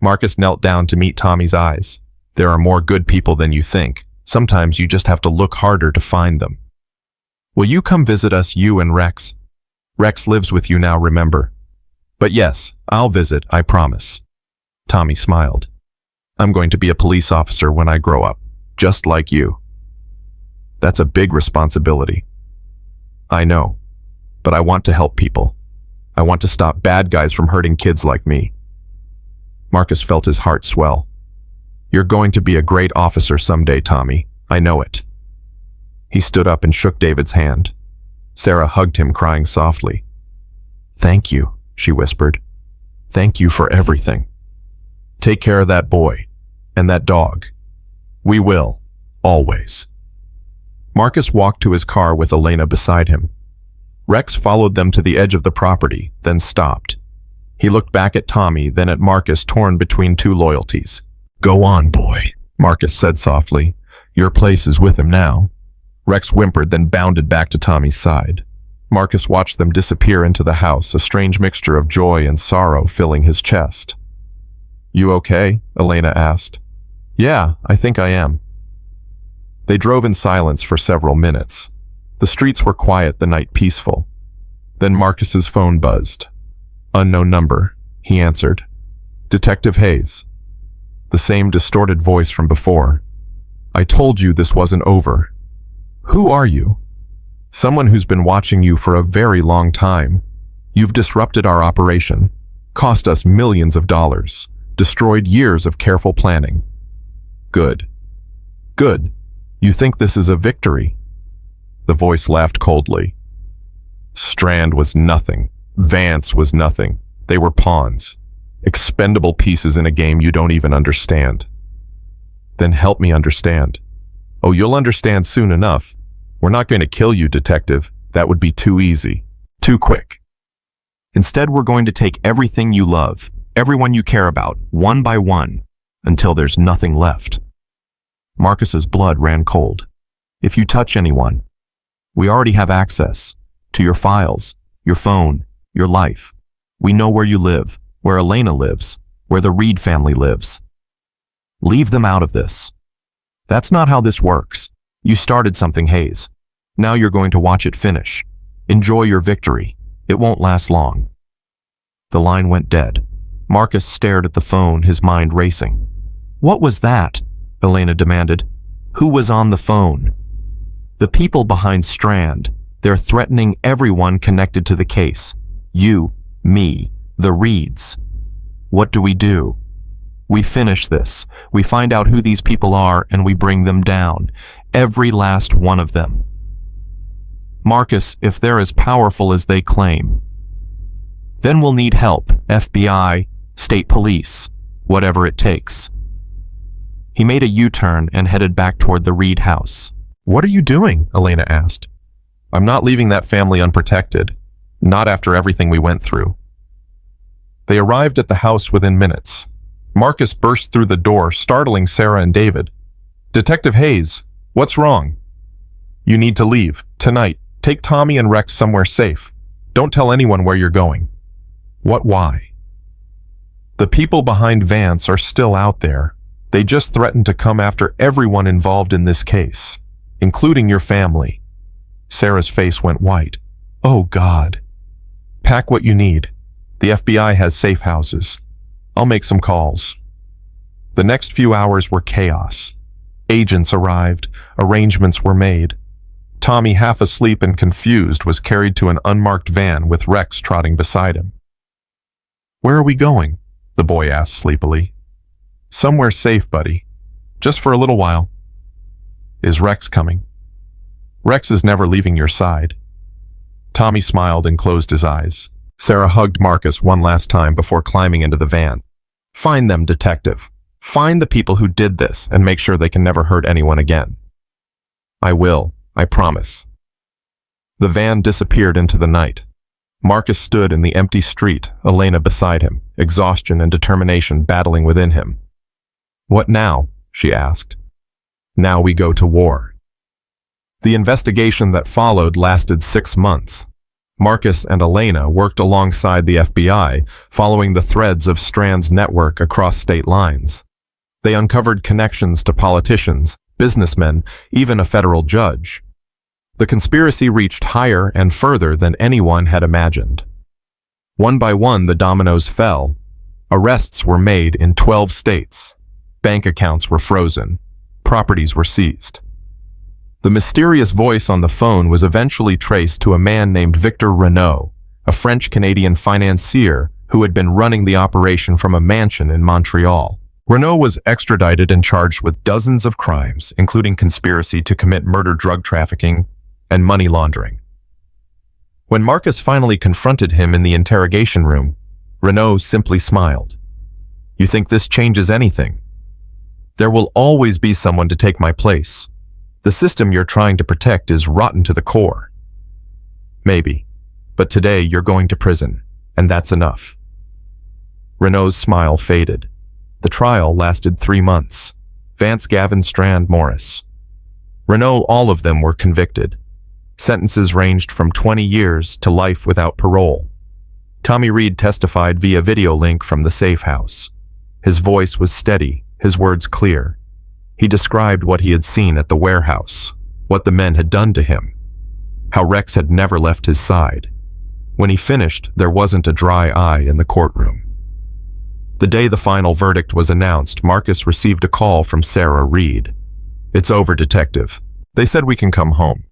Marcus knelt down to meet Tommy's eyes. There are more good people than you think. Sometimes you just have to look harder to find them. Will you come visit us, you and Rex? Rex lives with you now, remember? But yes, I'll visit, I promise. Tommy smiled. I'm going to be a police officer when I grow up, just like you. That's a big responsibility. I know, but I want to help people. I want to stop bad guys from hurting kids like me. Marcus felt his heart swell. You're going to be a great officer someday, Tommy. I know it. He stood up and shook David's hand. Sarah hugged him, crying softly. Thank you, she whispered. Thank you for everything. Take care of that boy and that dog. We will, always. Marcus walked to his car with Elena beside him. Rex followed them to the edge of the property, then stopped. He looked back at Tommy, then at Marcus, torn between two loyalties. Go on, boy, Marcus said softly. Your place is with him now. Rex whimpered, then bounded back to Tommy's side. Marcus watched them disappear into the house, a strange mixture of joy and sorrow filling his chest. You okay? Elena asked. Yeah, I think I am. They drove in silence for several minutes. The streets were quiet, the night peaceful. Then Marcus's phone buzzed. Unknown number, he answered. Detective Hayes. The same distorted voice from before. I told you this wasn't over. Who are you? Someone who's been watching you for a very long time. You've disrupted our operation, cost us millions of dollars, destroyed years of careful planning. Good. Good. You think this is a victory? The voice laughed coldly. Strand was nothing. Vance was nothing. They were pawns. Expendable pieces in a game you don't even understand. Then help me understand. Oh, you'll understand soon enough. We're not going to kill you, detective. That would be too easy. Too quick. Instead, we're going to take everything you love, everyone you care about, one by one, until there's nothing left. Marcus's blood ran cold. If you touch anyone, we already have access to your files, your phone, your life. We know where you live, where Elena lives, where the Reed family lives. Leave them out of this. That's not how this works. You started something, Hayes. Now you're going to watch it finish. Enjoy your victory. It won't last long. The line went dead. Marcus stared at the phone, his mind racing. What was that? Elena demanded. Who was on the phone? The people behind Strand. They're threatening everyone connected to the case. You, me, the Reeds. What do? We finish this. We find out who these people are and we bring them down. Every last one of them. Marcus, if they're as powerful as they claim, then we'll need help, FBI, state police, whatever it takes. He made a U-turn and headed back toward the Reed house. What are you doing? Elena asked. I'm not leaving that family unprotected. Not after everything we went through. They arrived at the house within minutes. Marcus burst through the door, startling Sarah and David. Detective Hayes, what's wrong? You need to leave. Tonight. Take Tommy and Rex somewhere safe. Don't tell anyone where you're going. What? Why? The people behind Vance are still out there. They just threatened to come after everyone involved in this case, including your family. Sarah's face went white. Oh, God. Pack what you need. The FBI has safe houses. I'll make some calls. The next few hours were chaos. Agents arrived. Arrangements were made. Tommy, half asleep and confused, was carried to an unmarked van with Rex trotting beside him. Where are we going? The boy asked sleepily. Somewhere safe, buddy. Just for a little while. Is Rex coming? Rex is never leaving your side. Tommy smiled and closed his eyes. Sarah hugged Marcus one last time before climbing into the van. Find them, detective. Find the people who did this and make sure they can never hurt anyone again. I will, I promise. The van disappeared into the night. Marcus stood in the empty street, Elena beside him, exhaustion and determination battling within him. What now? She asked. Now we go to war. The investigation that followed lasted 6 months. Marcus and Elena worked alongside the FBI, following the threads of Strand's network across state lines. They uncovered connections to politicians, businessmen, even a federal judge. The conspiracy reached higher and further than anyone had imagined. One by one, the dominoes fell. Arrests were made in 12 states. Bank accounts were frozen. Properties were seized. The mysterious voice on the phone was eventually traced to a man named Victor Renault, a French-Canadian financier who had been running the operation from a mansion in Montreal. Renault was extradited and charged with dozens of crimes, including conspiracy to commit murder, drug trafficking, and money laundering. When Marcus finally confronted him in the interrogation room, Renault simply smiled. You think this changes anything? There will always be someone to take my place. The system you're trying to protect is rotten to the core. Maybe, but today you're going to prison, and that's enough. Renault's smile faded. The trial lasted 3 months. Vance, Gavin, Strand, Morris. Renault, all of them were convicted. Sentences ranged from 20 years to life without parole. Tommy Reed testified via video link from the safe house. His voice was steady, his words clear. He described what he had seen at the warehouse, what the men had done to him, how Rex had never left his side. When he finished, there wasn't a dry eye in the courtroom. The day the final verdict was announced, Marcus received a call from Sarah Reed. It's over, detective. They said we can come home.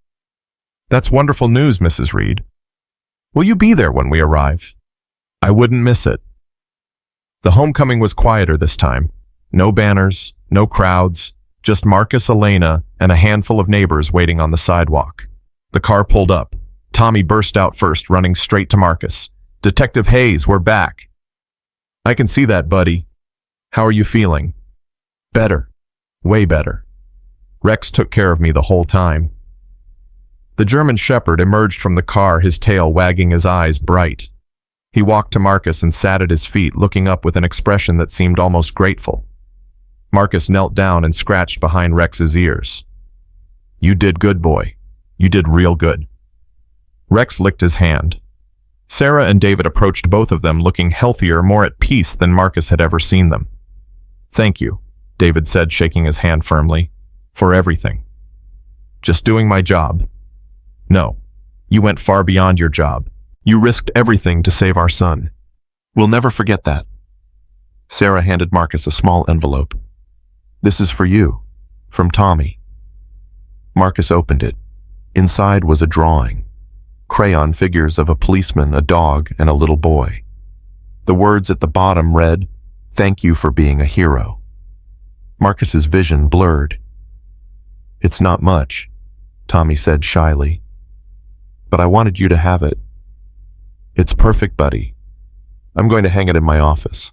That's wonderful news, Mrs. Reed. Will you be there when we arrive? I wouldn't miss it. The homecoming was quieter this time. No banners, no crowds, just Marcus, Elena, and a handful of neighbors waiting on the sidewalk. The car pulled up. Tommy burst out first, running straight to Marcus. Detective Hayes, we're back. I can see that, buddy. How are you feeling? Better. Way better. Rex took care of me the whole time. The German Shepherd emerged from the car, his tail wagging, his eyes bright. He walked to Marcus and sat at his feet, looking up with an expression that seemed almost grateful. Marcus knelt down and scratched behind Rex's ears. You did good, boy. You did real good. Rex licked his hand. Sarah and David approached both of them, looking healthier, more at peace than Marcus had ever seen them. Thank you, David said, shaking his hand firmly, for everything. Just doing my job. No, you went far beyond your job. You risked everything to save our son. We'll never forget that. Sarah handed Marcus a small envelope. This is for you, from Tommy. Marcus opened it. Inside was a drawing. Crayon figures of a policeman, a dog, and a little boy. The words at the bottom read, "Thank you for being a hero." Marcus's vision blurred. It's not much, Tommy said shyly. But I wanted you to have it. It's perfect, buddy. I'm going to hang it in my office.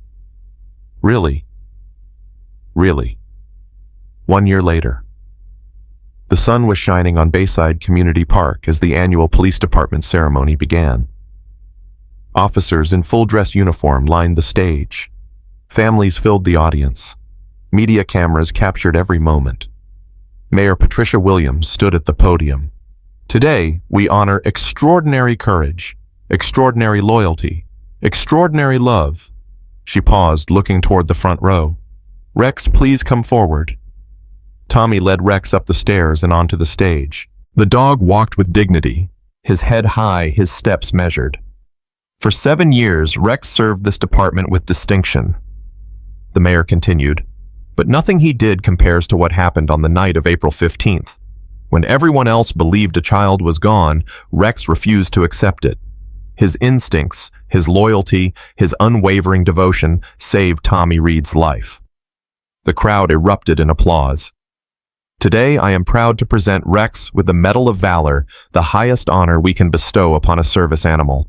Really? Really. 1 year later. The sun was shining on Bayside Community Park as the annual police department ceremony began. Officers in full dress uniform lined the stage. Families filled the audience. Media cameras captured every moment. Mayor Patricia Williams stood at the podium, Today, we honor extraordinary courage, extraordinary loyalty, extraordinary love. She paused, looking toward the front row. Rex, please come forward. Tommy led Rex up the stairs and onto the stage. The dog walked with dignity, his head high, his steps measured. For 7 years, Rex served this department with distinction. The mayor continued, but nothing he did compares to what happened on the night of April 15th. When everyone else believed a child was gone, Rex refused to accept it. His instincts, his loyalty, his unwavering devotion saved Tommy Reed's life. The crowd erupted in applause. Today, I am proud to present Rex with the Medal of Valor, the highest honor we can bestow upon a service animal.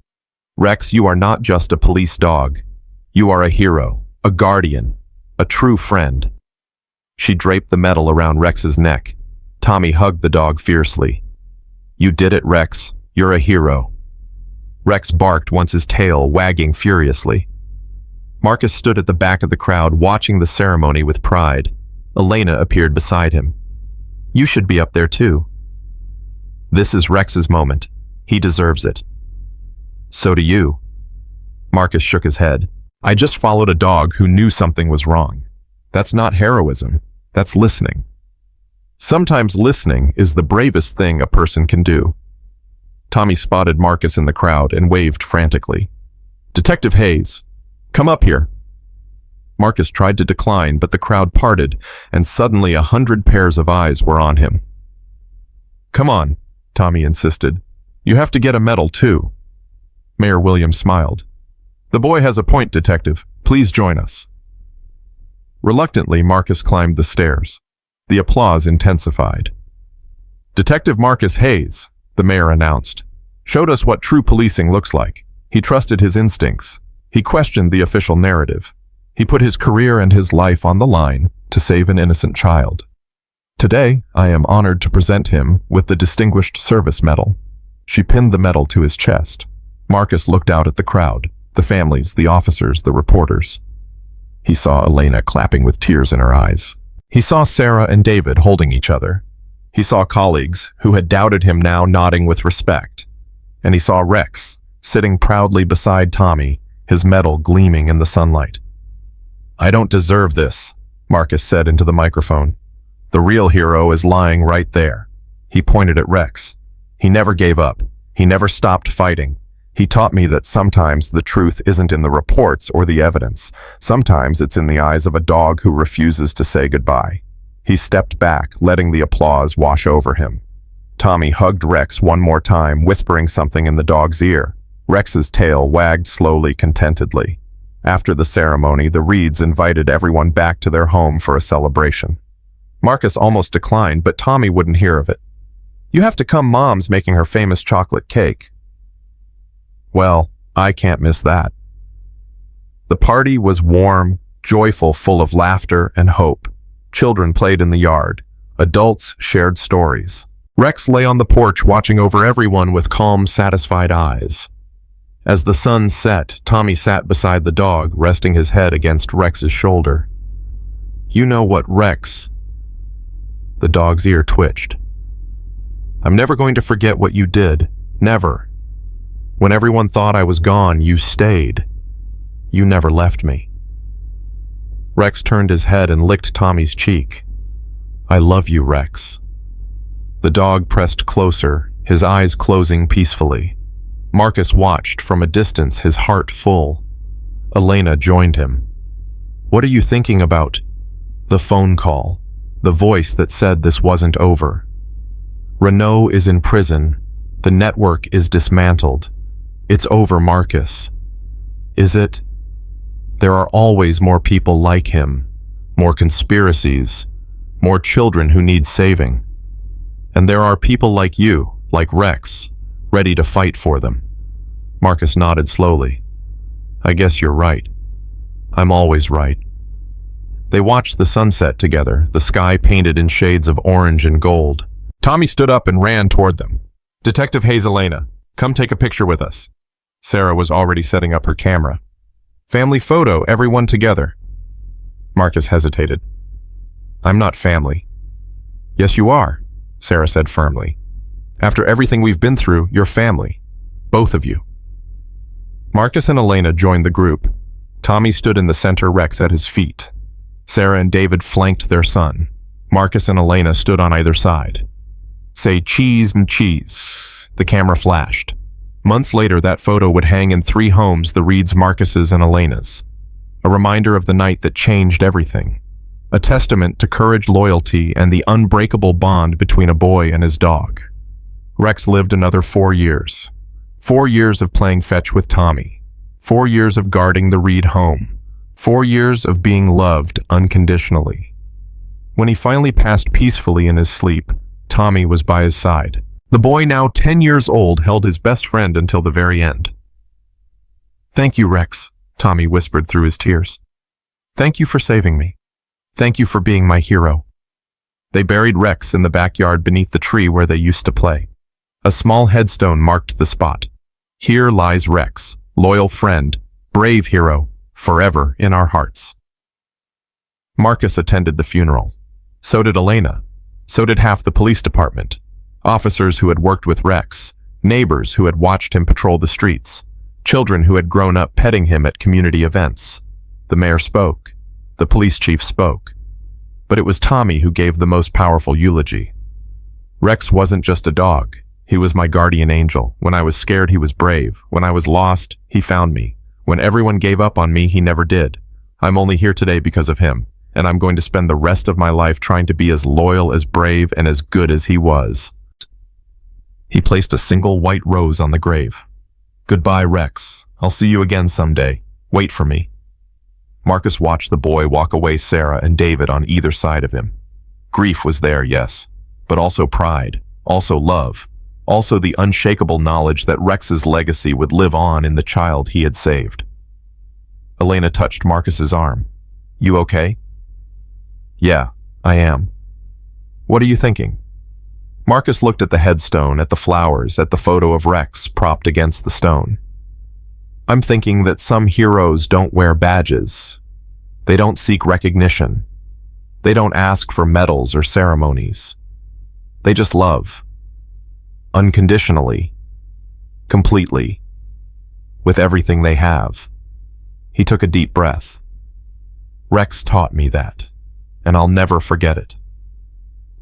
Rex, you are not just a police dog. You are a hero, a guardian, a true friend. She draped the medal around Rex's neck. Tommy hugged the dog fiercely. You did it, Rex. You're a hero. Rex barked once, his tail wagging furiously. Marcus stood at the back of the crowd, watching the ceremony with pride. Elena appeared beside him. You should be up there too. This is Rex's moment. He deserves it. So do you. Marcus shook his head. I just followed a dog who knew something was wrong. That's not heroism. That's listening. Sometimes listening is the bravest thing a person can do. Tommy spotted Marcus in the crowd and waved frantically. Detective Hayes, come up here. Marcus tried to decline, but the crowd parted, and suddenly 100 pairs of eyes were on him. Come on, Tommy insisted. You have to get a medal, too. Mayor Williams smiled. The boy has a point, Detective. Please join us. Reluctantly, Marcus climbed the stairs. The applause intensified. Detective Marcus Hayes, the mayor announced, showed us what true policing looks like. He trusted his instincts. He questioned the official narrative. He put his career and his life on the line to save an innocent child. Today, I am honored to present him with the Distinguished Service Medal. She pinned the medal to his chest. Marcus looked out at the crowd, the families, the officers, the reporters. He saw Elena clapping with tears in her eyes. He saw Sarah and David holding each other. He saw colleagues who had doubted him now nodding with respect. And he saw Rex sitting proudly beside Tommy, his medal gleaming in the sunlight. I don't deserve this, Marcus said into the microphone. The real hero is lying right there. He pointed at Rex. He never gave up. He never stopped fighting. He taught me that sometimes the truth isn't in the reports or the evidence. Sometimes it's in the eyes of a dog who refuses to say goodbye. He stepped back, letting the applause wash over him. Tommy hugged Rex one more time, whispering something in the dog's ear. Rex's tail wagged slowly, contentedly. After the ceremony, the Reeds invited everyone back to their home for a celebration. Marcus almost declined, but Tommy wouldn't hear of it. You have to come, Mom's making her famous chocolate cake. Well, I can't miss that. The party was warm, joyful, full of laughter and hope. Children played in the yard. Adults shared stories. Rex lay on the porch watching over everyone with calm, satisfied eyes. As the sun set, Tommy sat beside the dog, resting his head against Rex's shoulder. You know what, Rex? The dog's ear twitched. I'm never going to forget what you did. Never. When everyone thought I was gone, you stayed. You never left me. Rex turned his head and licked Tommy's cheek. I love you, Rex. The dog pressed closer, his eyes closing peacefully. Marcus watched from a distance, his heart full. Elena joined him. What are you thinking about? The phone call, the voice that said this wasn't over. Renault is in prison. The network is dismantled. It's over, Marcus. Is it? There are always more people like him, more conspiracies, more children who need saving. And there are people like you, like Rex, ready to fight for them. Marcus nodded slowly. I guess you're right. I'm always right. They watched the sunset together, the sky painted in shades of orange and gold. Tommy stood up and ran toward them. Detective Hayes, Elena, come take a picture with us. Sarah was already setting up her camera. Family photo, everyone together. Marcus hesitated. I'm not family. Yes, you are, Sarah said firmly. After everything we've been through, you're family. Both of you. Marcus and Elena joined the group. Tommy stood in the center, Rex at his feet. Sarah and David flanked their son. Marcus and Elena stood on either side. Say cheese and cheese. The camera flashed. Months later, that photo would hang in 3 homes, the Reeds, Marcus's, and Elena's. A reminder of the night that changed everything. A testament to courage, loyalty, and the unbreakable bond between a boy and his dog. Rex lived another 4 years. 4 years of playing fetch with Tommy. 4 years of guarding the Reed home. 4 years of being loved unconditionally. When he finally passed peacefully in his sleep, Tommy was by his side. The boy, now 10 years old, held his best friend until the very end. "Thank you, Rex," Tommy whispered through his tears. "Thank you for saving me. Thank you for being my hero." They buried Rex in the backyard beneath the tree where they used to play. A small headstone marked the spot. "Here lies Rex, loyal friend, brave hero, forever in our hearts." Marcus attended the funeral. So did Elena. So did half the police department. Officers who had worked with Rex, neighbors who had watched him patrol the streets, children who had grown up petting him at community events. The mayor spoke. The police chief spoke. But it was Tommy who gave the most powerful eulogy. "Rex wasn't just a dog. He was my guardian angel. When I was scared, he was brave. When I was lost, he found me. When everyone gave up on me, he never did. I'm only here today because of him, and I'm going to spend the rest of my life trying to be as loyal, as brave, and as good as he was." He placed a single white rose on the grave. "Goodbye, Rex. I'll see you again someday. Wait for me." Marcus watched the boy walk away, Sarah and David on either side of him. Grief was there, yes, but also pride, also love, also the unshakable knowledge that Rex's legacy would live on in the child he had saved. Elena touched Marcus's arm. "You okay?" "Yeah, I am." "What are you thinking?" Marcus looked at the headstone, at the flowers, at the photo of Rex propped against the stone. "I'm thinking that some heroes don't wear badges. They don't seek recognition. They don't ask for medals or ceremonies. They just love. Unconditionally. Completely. With everything they have." He took a deep breath. "Rex taught me that, and I'll never forget it."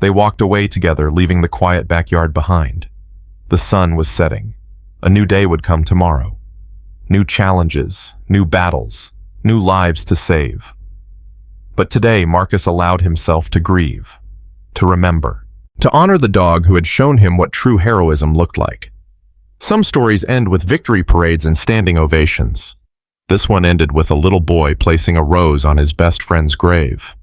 They walked away together, leaving the quiet backyard behind. The sun was setting. A new day would come tomorrow. New challenges, new battles, new lives to save. But today, Marcus allowed himself to grieve, to remember, to honor the dog who had shown him what true heroism looked like. Some stories end with victory parades and standing ovations. This one ended with a little boy placing a rose on his best friend's grave.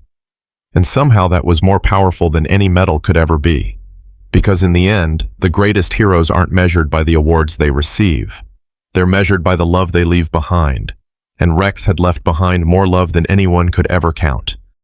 And somehow that was more powerful than any medal could ever be. Because in the end, the greatest heroes aren't measured by the awards they receive. They're measured by the love they leave behind. And Rex had left behind more love than anyone could ever count.